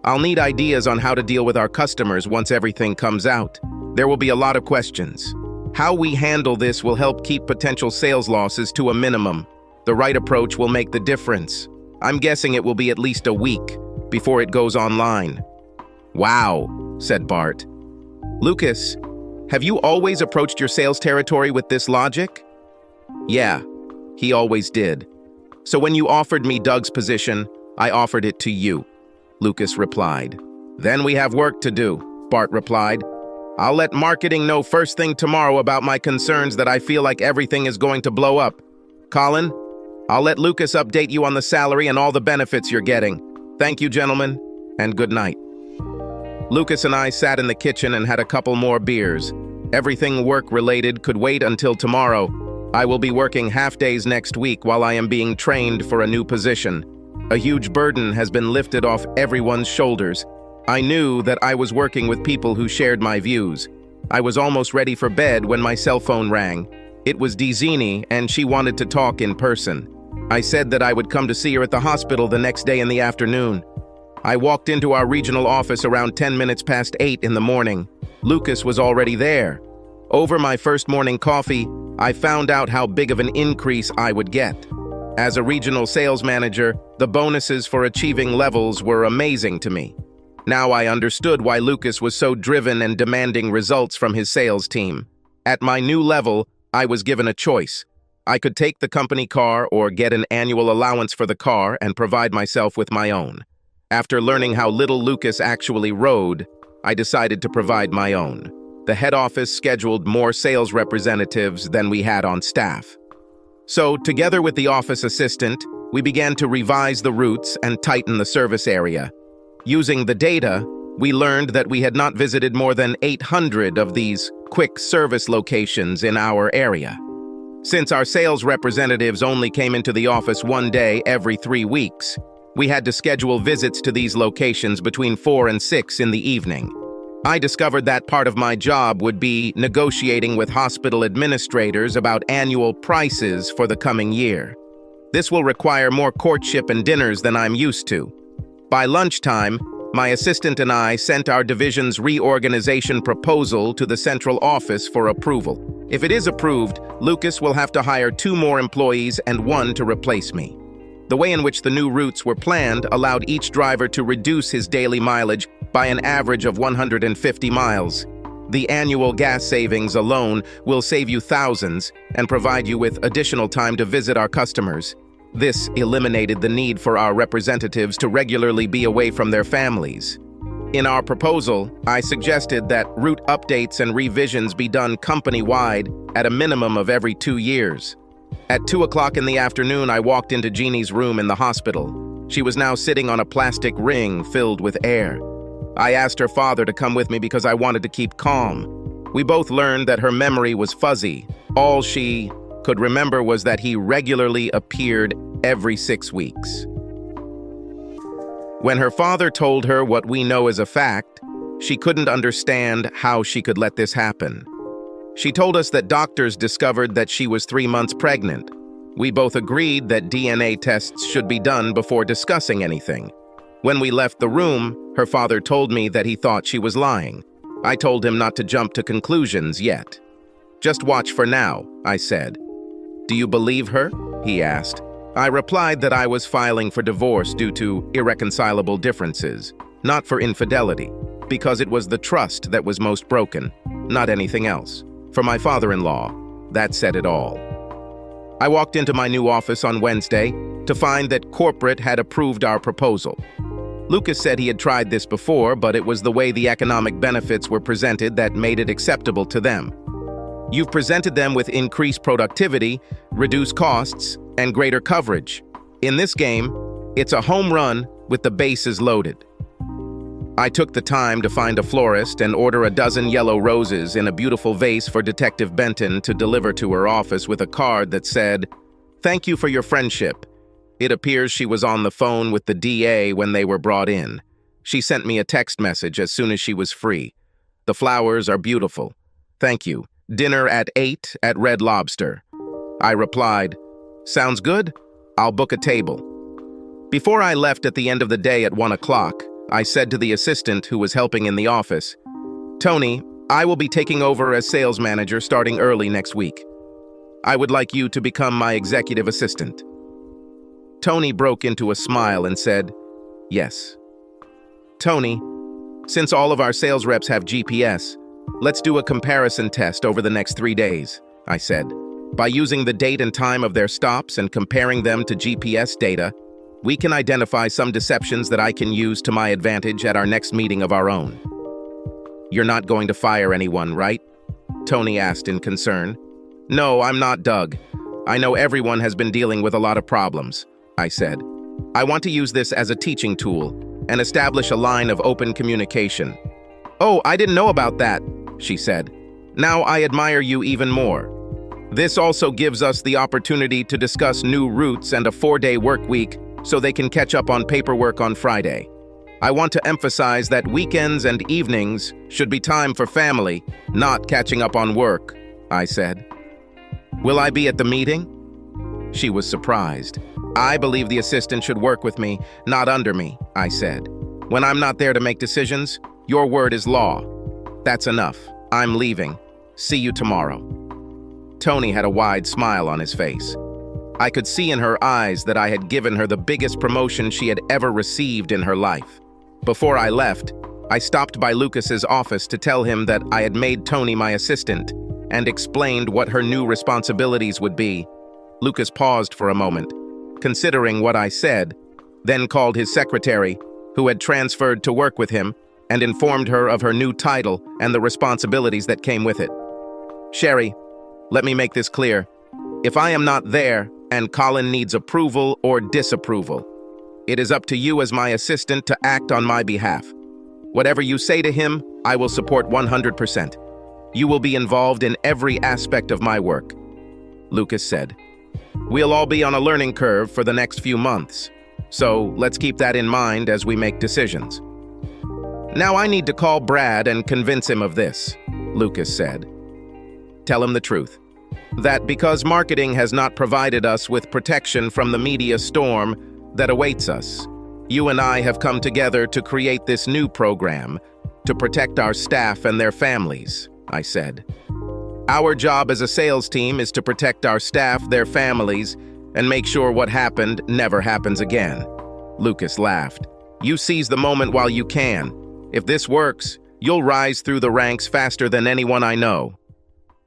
"I'll need ideas on how to deal with our customers once everything comes out. There will be a lot of questions. How we handle this will help keep potential sales losses to a minimum. The right approach will make the difference. I'm guessing it will be at least a week before it goes online." "Wow," said Bart. "Lucas, have you always approached your sales territory with this logic?" "Yeah, he always did. So when you offered me Doug's position, I offered it to you," Lucas replied. "Then we have work to do," Bart replied. "I'll let marketing know first thing tomorrow about my concerns that I feel like everything is going to blow up. Colin, I'll let Lucas update you on the salary and all the benefits you're getting. Thank you, gentlemen, and good night." Lucas and I sat in the kitchen and had a couple more beers. Everything work-related could wait until tomorrow. I will be working half-days next week while I am being trained for a new position. A huge burden has been lifted off everyone's shoulders. I knew that I was working with people who shared my views. I was almost ready for bed when my cell phone rang. It was Dzini, and she wanted to talk in person. I said that I would come to see her at the hospital the next day in the afternoon. I walked into our regional office around 10 minutes past 8 in the morning. Lucas was already there. Over my first morning coffee, I found out how big of an increase I would get. As a regional sales manager, the bonuses for achieving levels were amazing to me. Now I understood why Lucas was so driven and demanding results from his sales team. At my new level, I was given a choice. I could take the company car or get an annual allowance for the car and provide myself with my own. After learning how little Lucas actually rode, I decided to provide my own. The head office scheduled more sales representatives than we had on staff. So, together with the office assistant, we began to revise the routes and tighten the service area. Using the data, we learned that we had not visited more than 800 of these quick service locations in our area. Since our sales representatives only came into the office one day every 3 weeks, we had to schedule visits to these locations between 4 and 6 in the evening. I discovered that part of my job would be negotiating with hospital administrators about annual prices for the coming year. This will require more courtship and dinners than I'm used to. By lunchtime, my assistant and I sent our division's reorganization proposal to the central office for approval. If it is approved, Lucas will have to hire 2 more employees and 1 to replace me. The way in which the new routes were planned allowed each driver to reduce his daily mileage by an average of 150 miles. The annual gas savings alone will save you thousands and provide you with additional time to visit our customers. This eliminated the need for our representatives to regularly be away from their families. In our proposal, I suggested that route updates and revisions be done company-wide at a minimum of every 2 years. At 2 o'clock in the afternoon, I walked into Jeannie's room in the hospital. She was now sitting on a plastic ring filled with air. I asked her father to come with me because I wanted to keep calm. We both learned that her memory was fuzzy. All she could remember was that he regularly appeared every 6 weeks. When her father told her what we know as a fact, she couldn't understand how she could let this happen. She told us that doctors discovered that she was 3 months pregnant. We both agreed that DNA tests should be done before discussing anything. When we left the room, her father told me that he thought she was lying. I told him not to jump to conclusions yet. "Just watch for now," I said. "Do you believe her?" he asked. I replied that I was filing for divorce due to irreconcilable differences, not for infidelity, because it was the trust that was most broken, not anything else. For my father-in-law, that said it all. I walked into my new office on Wednesday to find that corporate had approved our proposal. Lucas said he had tried this before, but it was the way the economic benefits were presented that made it acceptable to them. You've presented them with increased productivity, reduced costs, and greater coverage. In this game, it's a home run with the bases loaded. I took the time to find a florist and order a dozen yellow roses in a beautiful vase for Detective Benton to deliver to her office with a card that said, "Thank you for your friendship." It appears she was on the phone with the DA when they were brought in. She sent me a text message as soon as she was free. "The flowers are beautiful. Thank you. Dinner at 8 at Red Lobster." I replied, "Sounds good. I'll book a table." Before I left at the end of the day at 1 o'clock, I said to the assistant who was helping in the office, "Tony, I will be taking over as sales manager starting early next week. I would like you to become my executive assistant." Tony broke into a smile and said, "Yes." "Tony, since all of our sales reps have GPS, let's do a comparison test over the next 3 days," I said. "By using the date and time of their stops and comparing them to GPS data, we can identify some deceptions that I can use to my advantage at our next meeting of our own." "You're not going to fire anyone, right?" Tony asked in concern. "No, I'm not, Doug. I know everyone has been dealing with a lot of problems," I said. "I want to use this as a teaching tool and establish a line of open communication." "Oh, I didn't know about that," she said. "Now I admire you even more. This also gives us the opportunity to discuss new routes and a 4-day work week so they can catch up on paperwork on Friday. I want to emphasize that weekends and evenings should be time for family, not catching up on work," I said. "Will I be at the meeting?" She was surprised. "I believe the assistant should work with me, not under me," I said. "When I'm not there to make decisions, your word is law." "That's enough. I'm leaving. See you tomorrow." Tony had a wide smile on his face. I could see in her eyes that I had given her the biggest promotion she had ever received in her life. Before I left, I stopped by Lucas's office to tell him that I had made Tony my assistant and explained what her new responsibilities would be. Lucas paused for a moment, considering what I said, then called his secretary, who had transferred to work with him, and informed her of her new title and the responsibilities that came with it. "Sherry, let me make this clear. If I am not there and Colin needs approval or disapproval, it is up to you as my assistant to act on my behalf. Whatever you say to him, I will support 100%. You will be involved in every aspect of my work," Lucas said. "We'll all be on a learning curve for the next few months, so let's keep that in mind as we make decisions." "Now I need to call Brad and convince him of this," Lucas said. "Tell him the truth. That because marketing has not provided us with protection from the media storm that awaits us, you and I have come together to create this new program to protect our staff and their families," I said. "Our job as a sales team is to protect our staff, their families, and make sure what happened never happens again." Lucas laughed. "You seize the moment while you can. If this works, you'll rise through the ranks faster than anyone I know."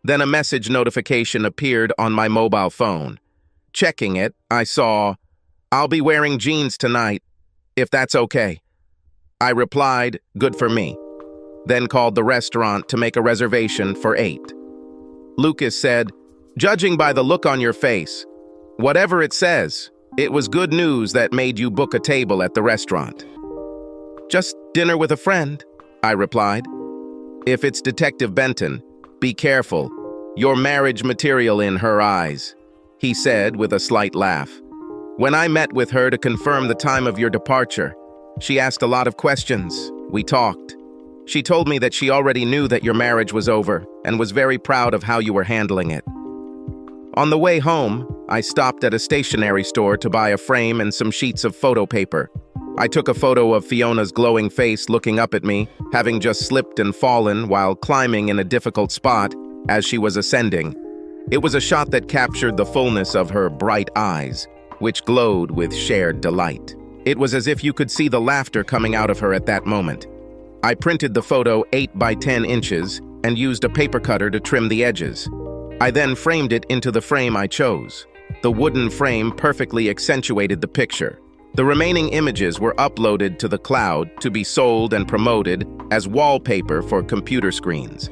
Then a message notification appeared on my mobile phone. Checking it, I saw, "I'll be wearing jeans tonight, if that's okay." I replied, "Good for me." Then called the restaurant to make a reservation for 8. Lucas said, "Judging by the look on your face, whatever it says, it was good news that made you book a table at the restaurant." "Just dinner with a friend," I replied. "If it's Detective Benton, be careful. You're marriage material in her eyes," he said with a slight laugh. "When I met with her to confirm the time of your departure, she asked a lot of questions. We talked. She told me that she already knew that your marriage was over and was very proud of how you were handling it." On the way home, I stopped at a stationery store to buy a frame and some sheets of photo paper. I took a photo of Fiona's glowing face looking up at me, having just slipped and fallen while climbing in a difficult spot as she was ascending. It was a shot that captured the fullness of her bright eyes, which glowed with shared delight. It was as if you could see the laughter coming out of her at that moment. I printed the photo 8 by 10 inches and used a paper cutter to trim the edges. I then framed it into the frame I chose. The wooden frame perfectly accentuated the picture. The remaining images were uploaded to the cloud to be sold and promoted as wallpaper for computer screens.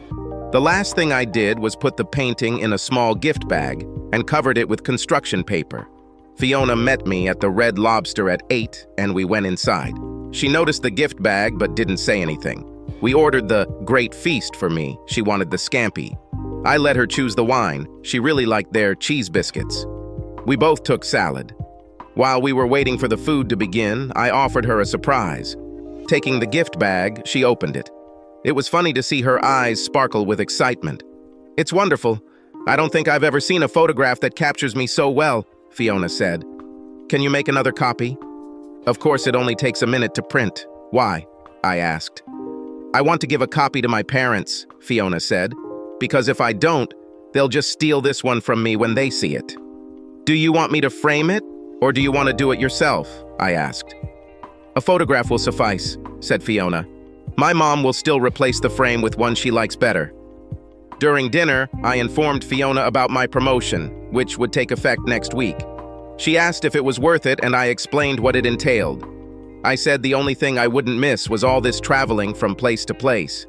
The last thing I did was put the painting in a small gift bag and covered it with construction paper. Fiona met me at the Red Lobster at 8 and we went inside. She noticed the gift bag but didn't say anything. We ordered the great feast for me. She wanted the scampi. I let her choose the wine. She really liked their cheese biscuits. We both took salad. While we were waiting for the food to begin, I offered her a surprise. Taking the gift bag, she opened it. It was funny to see her eyes sparkle with excitement. "It's wonderful. I don't think I've ever seen a photograph that captures me so well," Fiona said. "Can you make another copy?" "Of course, it only takes a minute to print." "Why?" I asked. "I want to give a copy to my parents," Fiona said, "because if I don't, they'll just steal this one from me when they see it." "Do you want me to frame it, or do you want to do it yourself?" I asked. "A photograph will suffice," said Fiona. "My mom will still replace the frame with one she likes better." During dinner, I informed Fiona about my promotion, which would take effect next week. She asked if it was worth it, and I explained what it entailed. I said the only thing I wouldn't miss was all this traveling from place to place.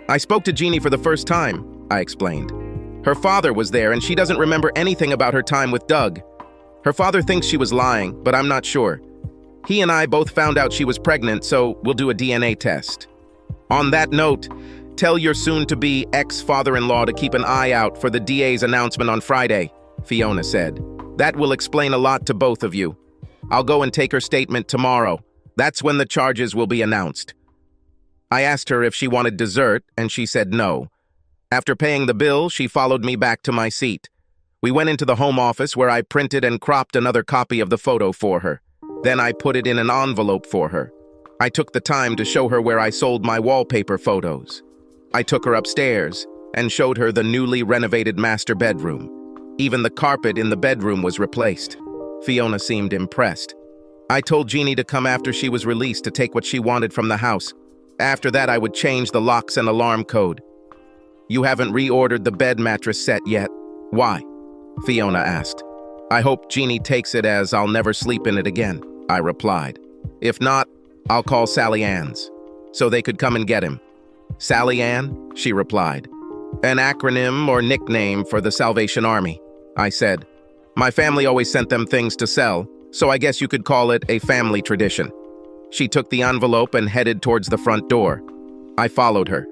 "I spoke to Jeannie for the first time," I explained. "Her father was there, and she doesn't remember anything about her time with Doug. Her father thinks she was lying, but I'm not sure. He and I both found out she was pregnant, so we'll do a DNA test. On that note, tell your soon-to-be ex-father-in-law to keep an eye out for the DA's announcement on Friday," Fiona said. "That will explain a lot to both of you. I'll go and take her statement tomorrow. That's when the charges will be announced." I asked her if she wanted dessert, and she said no. After paying the bill, she followed me back to my seat. We went into the home office where I printed and cropped another copy of the photo for her. Then I put it in an envelope for her. I took the time to show her where I sold my wallpaper photos. I took her upstairs and showed her the newly renovated master bedroom. Even the carpet in the bedroom was replaced. Fiona seemed impressed. I told Jeannie to come after she was released to take what she wanted from the house. After that, I would change the locks and alarm code. "You haven't reordered the bed mattress set yet. Why?" Fiona asked. "I hope Jeannie takes it as I'll never sleep in it again," I replied. "If not, I'll call Sally Ann's, so they could come and get him." "Sally Ann?" she replied. "An acronym or nickname for the Salvation Army," I said. "My family always sent them things to sell, so I guess you could call it a family tradition." She took the envelope and headed towards the front door. I followed her.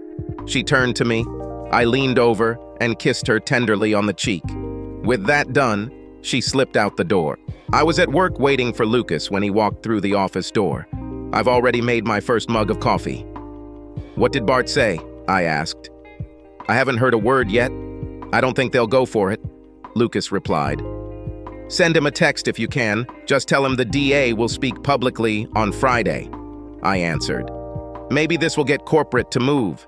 She turned to me. I leaned over and kissed her tenderly on the cheek. With that done, she slipped out the door. I was at work waiting for Lucas when he walked through the office door. I've already made my first mug of coffee. "What did Bart say?" I asked. "I haven't heard a word yet. I don't think they'll go for it," Lucas replied. "Send him a text if you can. Just tell him the DA will speak publicly on Friday," I answered. "Maybe this will get corporate to move."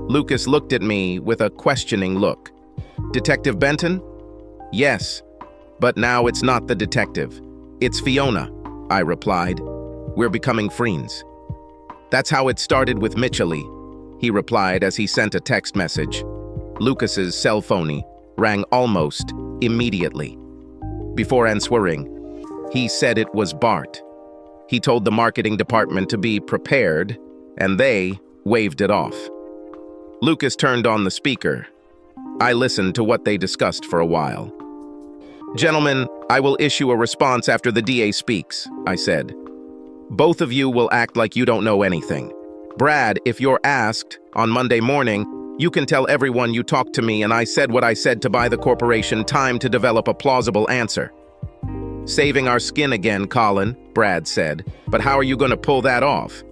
Lucas looked at me with a questioning look. "Detective Benton?" "Yes, but now it's not the detective. It's Fiona," I replied. "We're becoming friends." "That's how it started with Mitchellly," he replied as he sent a text message. Lucas's cell phone rang almost immediately. Before answering, he said it was Bart. He told the marketing department to be prepared, and they waved it off. Lucas turned on the speaker. I listened to what they discussed for a while. "Gentlemen, I will issue a response after the DA speaks," I said. "Both of you will act like you don't know anything. Brad, if you're asked on Monday morning, you can tell everyone you talked to me and I said what I said to buy the corporation time to develop a plausible answer." "Saving our skin again, Colin," Brad said. "But how are you going to pull that off?"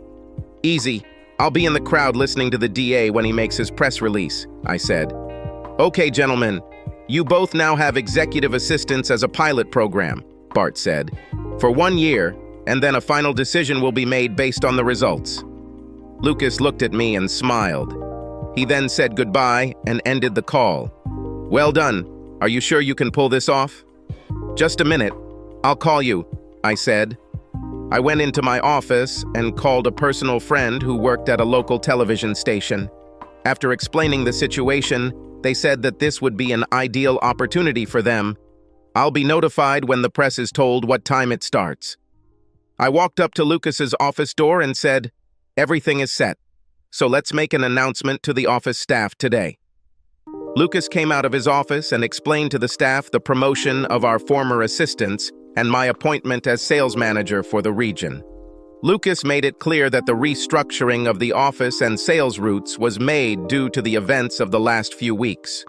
"Easy. I'll be in the crowd listening to the DA when he makes his press release," I said. "Okay, gentlemen, you both now have executive assistants as a pilot program," Bart said, "for 1 year, and then a final decision will be made based on the results." Lucas looked at me and smiled. He then said goodbye and ended the call. "Well done. Are you sure you can pull this off?" "Just a minute. I'll call you," I said. I went into my office and called a personal friend who worked at a local television station. After explaining the situation, they said that this would be an ideal opportunity for them. "I'll be notified when the press is told what time it starts." I walked up to Lucas's office door and said, "Everything is set, so let's make an announcement to the office staff today." Lucas came out of his office and explained to the staff the promotion of our former assistants and my appointment as sales manager for the region. Lucas made it clear that the restructuring of the office and sales routes was made due to the events of the last few weeks.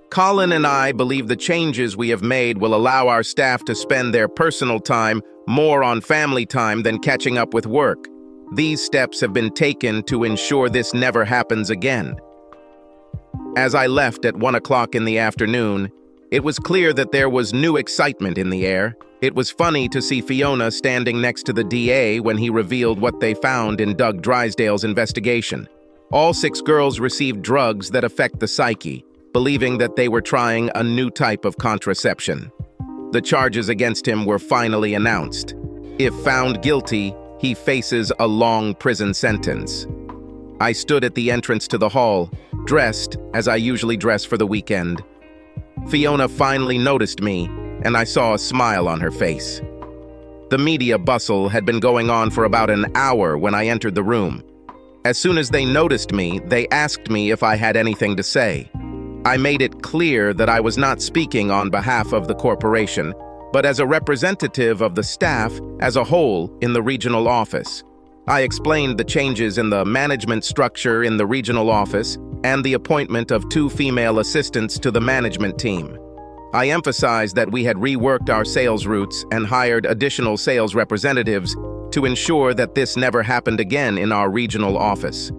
Colin and I believe the changes we have made will allow our staff to spend their personal time more on family time than catching up with work. These steps have been taken to ensure this never happens again. As I left at 1 o'clock in the afternoon, it was clear that there was new excitement in the air. It was funny to see Fiona standing next to the DA when he revealed what they found in Doug Drysdale's investigation. All 6 girls received drugs that affect the psyche, believing that they were trying a new type of contraception. The charges against him were finally announced. If found guilty, he faces a long prison sentence. I stood at the entrance to the hall, dressed as I usually dress for the weekend. Fiona finally noticed me, and I saw a smile on her face. The media bustle had been going on for about an hour when I entered the room. As soon as they noticed me, they asked me if I had anything to say. I made it clear that I was not speaking on behalf of the corporation, but as a representative of the staff as a whole in the regional office. I explained the changes in the management structure in the regional office and the appointment of 2 female assistants to the management team. I emphasized that we had reworked our sales routes and hired additional sales representatives to ensure that this never happened again in our regional office.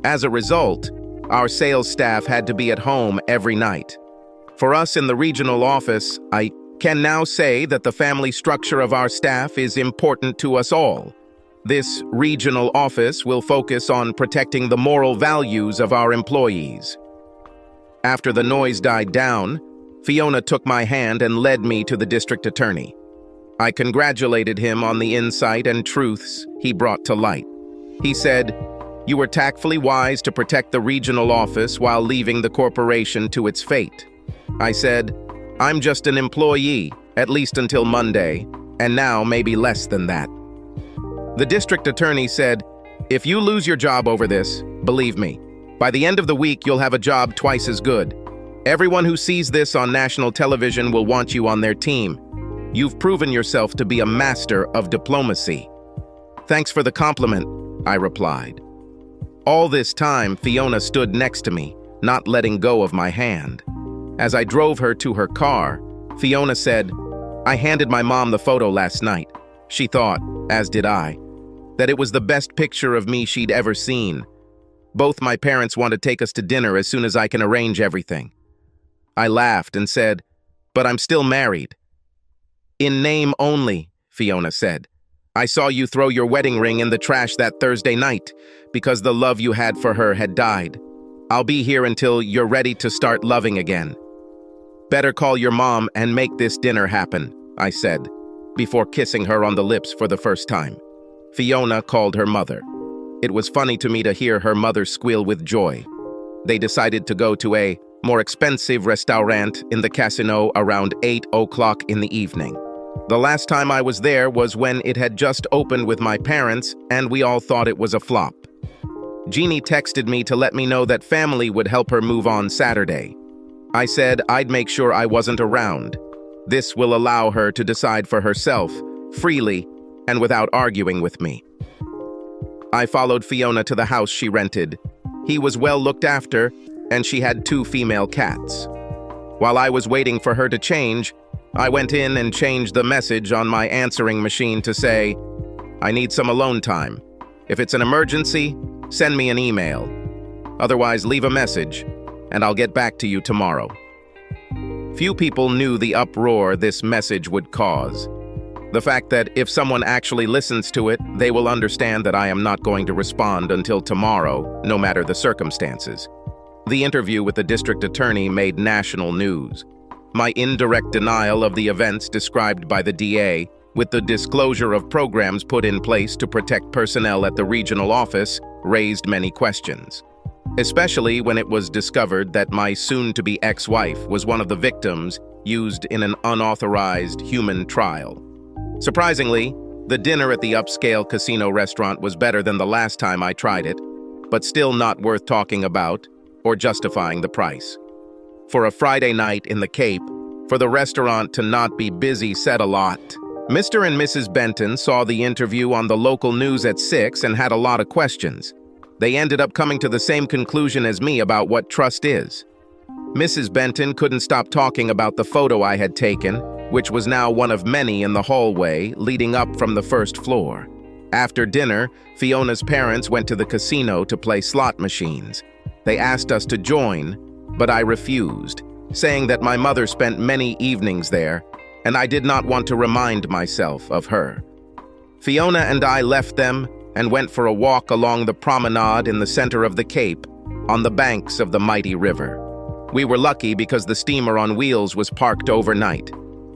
As a result, our sales staff had to be at home every night. For us in the regional office, I can now say that the family structure of our staff is important to us all. This regional office will focus on protecting the moral values of our employees. After the noise died down, Fiona took my hand and led me to the district attorney. I congratulated him on the insight and truths he brought to light. He said, "You were tactfully wise to protect the regional office while leaving the corporation to its fate." I said, "I'm just an employee, at least until Monday, and now maybe less than that." The district attorney said, "If you lose your job over this, believe me, by the end of the week you'll have a job twice as good. Everyone who sees this on national television will want you on their team. You've proven yourself to be a master of diplomacy." "Thanks for the compliment," I replied. All this time, Fiona stood next to me, not letting go of my hand. As I drove her to her car, Fiona said, "I handed my mom the photo last night. She thought, as did I, that it was the best picture of me she'd ever seen. Both my parents want to take us to dinner as soon as I can arrange everything." I laughed and said, "But I'm still married." "In name only," Fiona said. "I saw you throw your wedding ring in the trash that Thursday night because the love you had for her had died. I'll be here until you're ready to start loving again." "Better call your mom and make this dinner happen," I said, before kissing her on the lips for the first time. Fiona called her mother. It was funny to me to hear her mother squeal with joy. They decided to go to a more expensive restaurant in the casino around 8 o'clock in the evening. The last time I was there was when it had just opened with my parents, and we all thought it was a flop. Jeannie texted me to let me know that family would help her move on Saturday. I said I'd make sure I wasn't around. This will allow her to decide for herself, freely, and without arguing with me. I followed Fiona to the house she rented. He was well looked after, and she had 2 female cats. While I was waiting for her to change, I went in and changed the message on my answering machine to say, "I need some alone time. If it's an emergency, send me an email. Otherwise, leave a message, and I'll get back to you tomorrow." Few people knew the uproar this message would cause. The fact that if someone actually listens to it, they will understand that I am not going to respond until tomorrow, no matter the circumstances. The interview with the district attorney made national news. My indirect denial of the events described by the DA, with the disclosure of programs put in place to protect personnel at the regional office, raised many questions. Especially when it was discovered that my soon-to-be ex-wife was one of the victims used in an unauthorized human trial. Surprisingly, the dinner at the upscale casino restaurant was better than the last time I tried it, but still not worth talking about or justifying the price. For a Friday night in the Cape, for the restaurant to not be busy said a lot. Mr. and Mrs. Benton saw the interview on the local news at 6 and had a lot of questions. They ended up coming to the same conclusion as me about what trust is. Mrs. Benton couldn't stop talking about the photo I had taken, which was now one of many in the hallway leading up from the first floor. After dinner, Fiona's parents went to the casino to play slot machines. They asked us to join, but I refused, saying that my mother spent many evenings there, and I did not want to remind myself of her. Fiona and I left them and went for a walk along the promenade in the center of the Cape, on the banks of the mighty river. We were lucky because the steamer on wheels was parked overnight.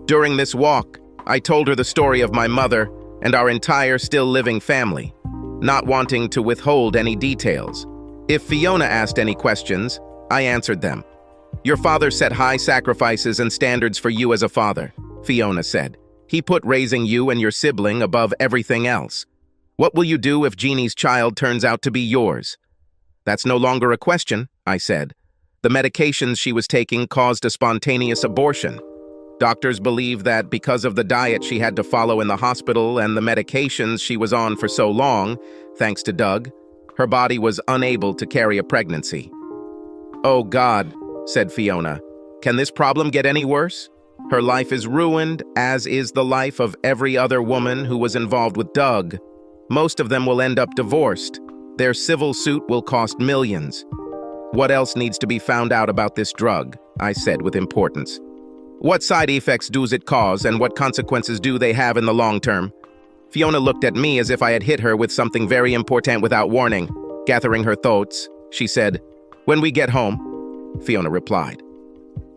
During this walk, I told her the story of my mother and our entire still-living family, not wanting to withhold any details. If Fiona asked any questions, I answered them. "Your father set high sacrifices and standards for you as a father," Fiona said. "He put raising you and your sibling above everything else. What will you do if Jeannie's child turns out to be yours?" "That's no longer a question," I said. "The medications she was taking caused a spontaneous abortion. Doctors believe that because of the diet she had to follow in the hospital and the medications she was on for so long, thanks to Doug, her body was unable to carry a pregnancy." "Oh God," said Fiona. "Can this problem get any worse? Her life is ruined, as is the life of every other woman who was involved with Doug. Most of them will end up divorced. Their civil suit will cost millions." "What else needs to be found out about this drug?" I said with importance. "What side effects does it cause, and what consequences do they have in the long term?" Fiona looked at me as if I had hit her with something very important without warning. Gathering her thoughts, she said, "When we get home," Fiona replied,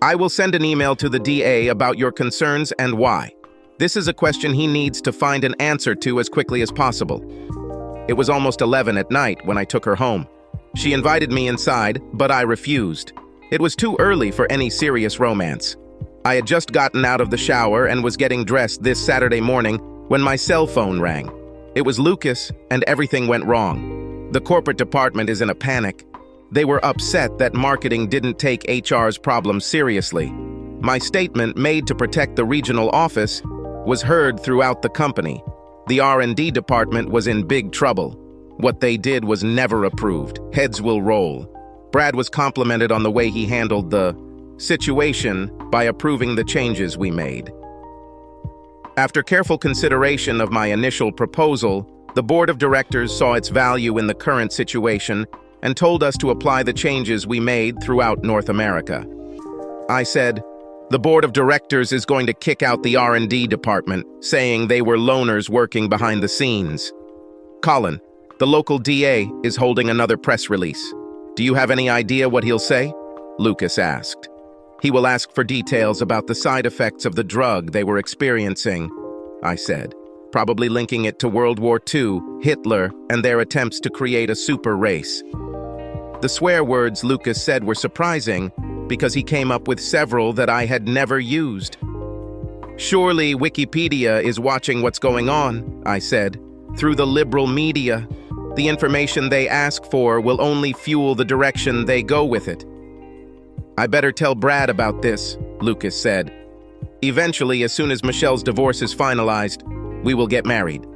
"I will send an email to the DA about your concerns and why. This is a question he needs to find an answer to as quickly as possible." It was almost 11 at night when I took her home. She invited me inside, but I refused. It was too early for any serious romance. I had just gotten out of the shower and was getting dressed this Saturday morning when my cell phone rang. It was Lucas, and everything went wrong. The corporate department is in a panic. They were upset that marketing didn't take HR's problems seriously. My statement, made to protect the regional office, was heard throughout the company. The R&D department was in big trouble. What they did was never approved. Heads will roll. Brad was complimented on the way he handled the situation by approving the changes we made. After careful consideration of my initial proposal, the board of directors saw its value in the current situation and told us to apply the changes we made throughout North America. I said, "The board of directors is going to kick out the R&D department, saying they were loners working behind the scenes." "Colin, the local DA is holding another press release. Do you have any idea what he'll say?" Lucas asked. "He will ask for details about the side effects of the drug they were experiencing," I said, "probably linking it to World War II, Hitler, and their attempts to create a super race." The swear words Lucas said were surprising because he came up with several that I had never used. "Surely Wikipedia is watching what's going on," I said, "through the liberal media. The information they ask for will only fuel the direction they go with it." "I better tell Brad about this," Lucas said. "Eventually, as soon as Michelle's divorce is finalized, we will get married.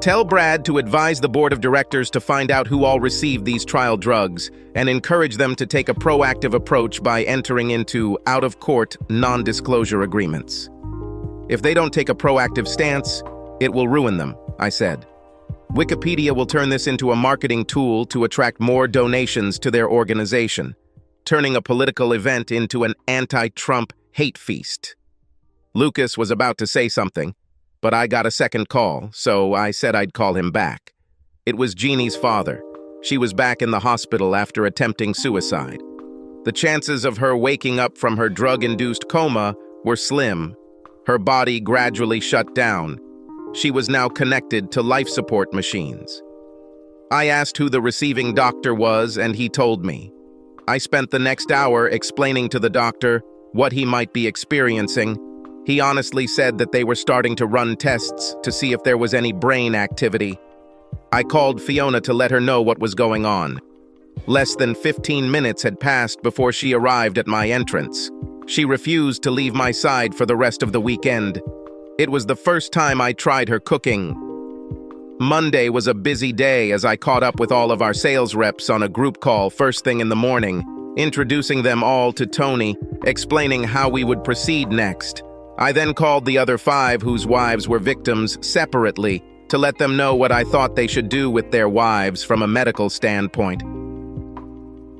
Tell Brad to advise the board of directors to find out who all received these trial drugs and encourage them to take a proactive approach by entering into out-of-court, non-disclosure agreements. If they don't take a proactive stance, it will ruin them," I said. "Wikipedia will turn this into a marketing tool to attract more donations to their organization, turning a political event into an anti-Trump hate feast." Lucas was about to say something, but I got a second call, so I said I'd call him back. It was Jeannie's father. She was back in the hospital after attempting suicide. The chances of her waking up from her drug-induced coma were slim. Her body gradually shut down. She was now connected to life support machines. I asked who the receiving doctor was, and he told me. I spent the next hour explaining to the doctor what he might be experiencing. He honestly said that they were starting to run tests to see if there was any brain activity. I called Fiona to let her know what was going on. Less than 15 minutes had passed before she arrived at my entrance. She refused to leave my side for the rest of the weekend. It was the first time I tried her cooking. Monday was a busy day as I caught up with all of our sales reps on a group call first thing in the morning, introducing them all to Tony, explaining how we would proceed next. I then called the other 5 whose wives were victims separately to let them know what I thought they should do with their wives from a medical standpoint.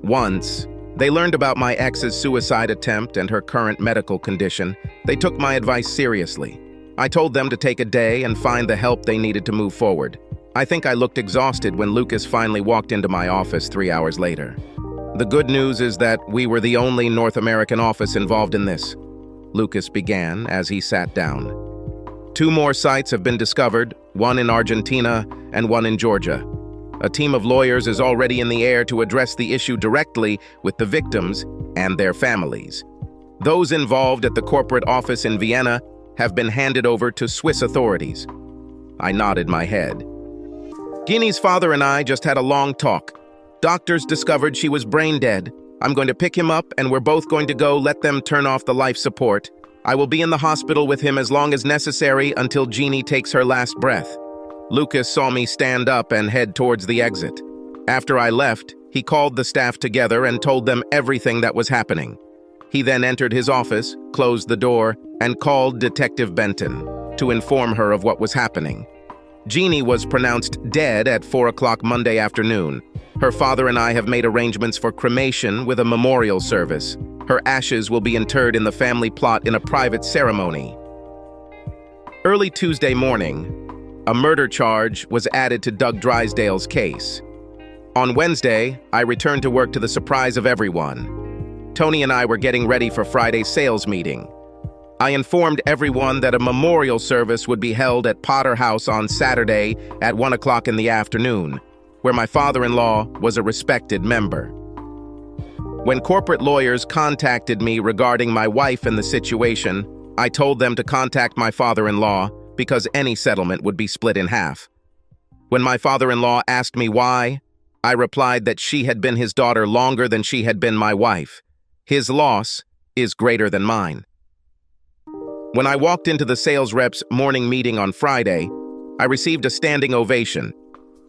Once they learned about my ex's suicide attempt and her current medical condition, they took my advice seriously. I told them to take a day and find the help they needed to move forward. I think I looked exhausted when Lucas finally walked into my office 3 hours later. The good news is that we were the only North American office involved in this, Lucas began as he sat down. 2 more sites have been discovered, one in Argentina and one in Georgia. A team of lawyers is already in the air to address the issue directly with the victims and their families. Those involved at the corporate office in Vienna have been handed over to Swiss authorities. I nodded my head. Jeannie's father and I just had a long talk. Doctors discovered she was brain dead. I'm going to pick him up and we're both going to go let them turn off the life support. I will be in the hospital with him as long as necessary until Jeannie takes her last breath. Lucas saw me stand up and head towards the exit. After I left, he called the staff together and told them everything that was happening. He then entered his office, closed the door, and called Detective Benton to inform her of what was happening. Jeannie was pronounced dead at 4 o'clock Monday afternoon. Her father and I have made arrangements for cremation with a memorial service. Her ashes will be interred in the family plot in a private ceremony. Early Tuesday morning, a murder charge was added to Doug Drysdale's case. On Wednesday, I returned to work to the surprise of everyone. Tony and I were getting ready for Friday's sales meeting. I informed everyone that a memorial service would be held at Potter House on Saturday at 1 o'clock in the afternoon, where my father-in-law was a respected member. When corporate lawyers contacted me regarding my wife and the situation, I told them to contact my father-in-law because any settlement would be split in half. When my father-in-law asked me why, I replied that she had been his daughter longer than she had been my wife. His loss is greater than mine. When I walked into the sales rep's morning meeting on Friday, I received a standing ovation.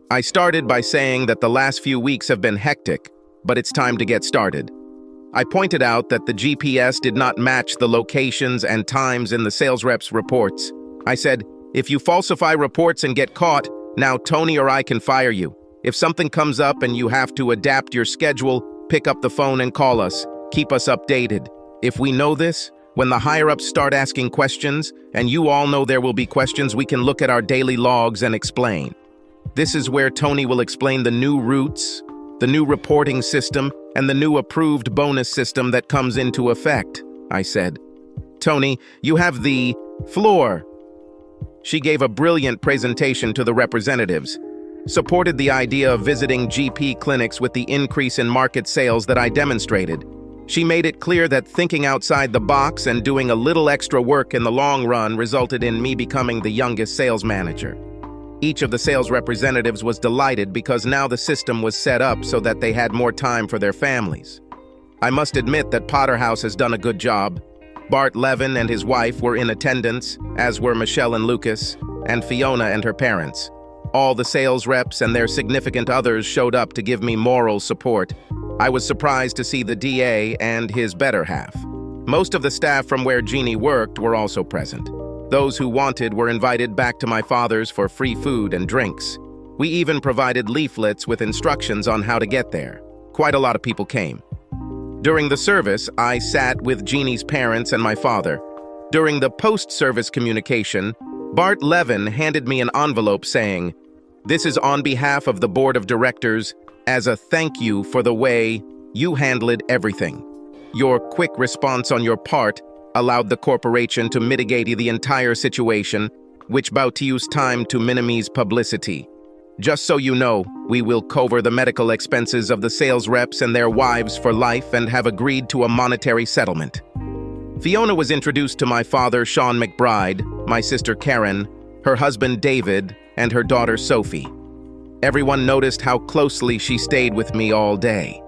I started by saying that the last few weeks have been hectic, but it's time to get started. I pointed out that the GPS did not match the locations and times in the sales rep's reports. I said, if you falsify reports and get caught, now Tony or I can fire you. If something comes up and you have to adapt your schedule, pick up the phone and call us. Keep us updated. If we know this, when the higher-ups start asking questions, and you all know there will be questions, we can look at our daily logs and explain. This is where Tony will explain the new routes, the new reporting system, and the new approved bonus system that comes into effect, I said. Tony, you have the floor. She gave a brilliant presentation to the representatives, supported the idea of visiting GP clinics with the increase in market sales that I demonstrated. She made it clear that thinking outside the box and doing a little extra work in the long run resulted in me becoming the youngest sales manager. Each of the sales representatives was delighted because now the system was set up so that they had more time for their families. I must admit that Potter House has done a good job. Bart Levin and his wife were in attendance, as were Michelle and Lucas, and Fiona and her parents. All the sales reps and their significant others showed up to give me moral support. I was surprised to see the DA and his better half. Most of the staff from where Jeannie worked were also present. Those who wanted were invited back to my father's for free food and drinks. We even provided leaflets with instructions on how to get there. Quite a lot of people came. During the service, I sat with Jeannie's parents and my father. During the post-service communication, Bart Levin handed me an envelope saying, "This is on behalf of the board of directors as a thank you for the way you handled everything. Your quick response on your part allowed the corporation to mitigate the entire situation, which bought you time to minimize publicity. Just so you know, we will cover the medical expenses of the sales reps and their wives for life and have agreed to a monetary settlement." Fiona was introduced to my father, Sean McBride, my sister Karen, her husband David, and her daughter Sophie. Everyone noticed how closely she stayed with me all day.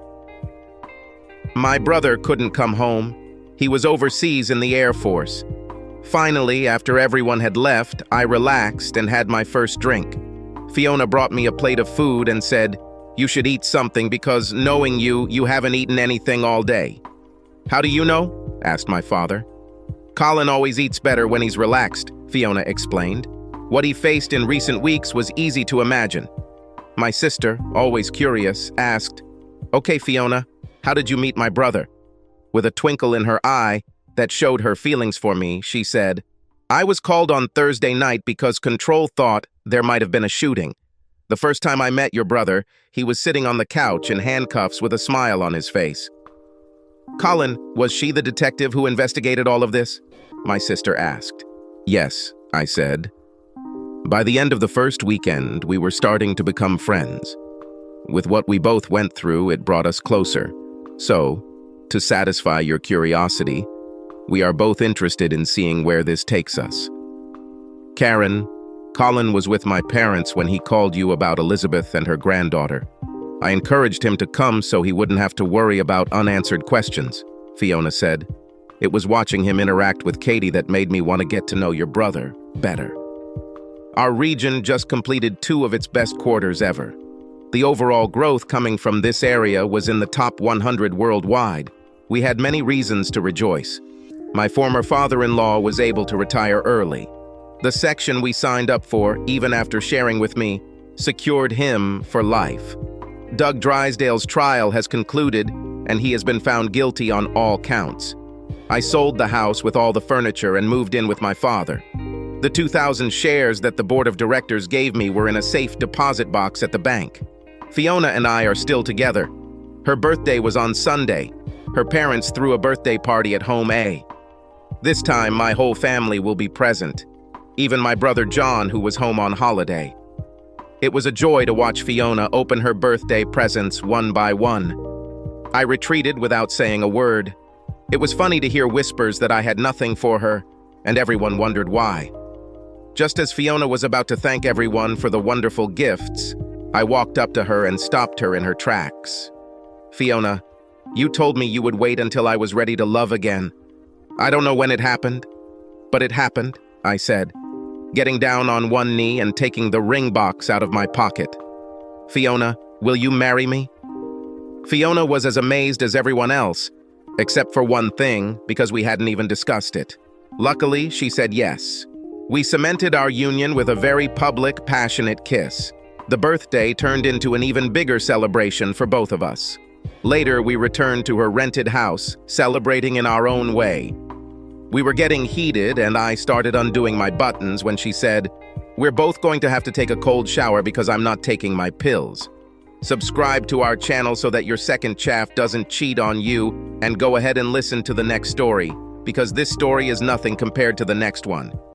My brother couldn't come home. He was overseas in the Air Force. Finally, after everyone had left, I relaxed and had my first drink. Fiona brought me a plate of food and said, "You should eat something because, knowing you, you haven't eaten anything all day." "How do you know?" asked my father. "Colin always eats better when he's relaxed," Fiona explained. What he faced in recent weeks was easy to imagine. My sister, always curious, asked, "Okay, Fiona, how did you meet my brother?" With a twinkle in her eye that showed her feelings for me, she said, "I was called on Thursday night because Control thought there might have been a shooting. The first time I met your brother, he was sitting on the couch in handcuffs with a smile on his face." "Colin, was she the detective who investigated all of this?" my sister asked. "Yes," I said. By the end of the first weekend, we were starting to become friends. With what we both went through, it brought us closer. So, to satisfy your curiosity, we are both interested in seeing where this takes us. Karen, Colin was with my parents when he called you about Elizabeth and her granddaughter. I encouraged him to come so he wouldn't have to worry about unanswered questions, Fiona said. It was watching him interact with Katie that made me want to get to know your brother better. Our region just completed 2 of its best quarters ever. The overall growth coming from this area was in the top 100 worldwide. We had many reasons to rejoice. My former father-in-law was able to retire early. The section we signed up for, even after sharing with me, secured him for life. Doug Drysdale's trial has concluded, and he has been found guilty on all counts. I sold the house with all the furniture and moved in with my father. The 2,000 shares that the board of directors gave me were in a safe deposit box at the bank. Fiona and I are still together. Her birthday was on Sunday. Her parents threw a birthday party at Home A. This time, my whole family will be present. Even my brother John, who was home on holiday. It was a joy to watch Fiona open her birthday presents one by one. I retreated without saying a word. It was funny to hear whispers that I had nothing for her, and everyone wondered why. Just as Fiona was about to thank everyone for the wonderful gifts, I walked up to her and stopped her in her tracks. "Fiona, you told me you would wait until I was ready to love again. I don't know when it happened, but it happened," I said, getting down on one knee and taking the ring box out of my pocket. "Fiona, will you marry me?" Fiona was as amazed as everyone else, except for one thing, because we hadn't even discussed it. Luckily, she said yes. We cemented our union with a very public, passionate kiss. The birthday turned into an even bigger celebration for both of us. Later, we returned to her rented house, celebrating in our own way. We were getting heated, and I started undoing my buttons when she said, "We're both going to have to take a cold shower because I'm not taking my pills. Subscribe to our channel so that your second chaff doesn't cheat on you, and go ahead and listen to the next story, because this story is nothing compared to the next one."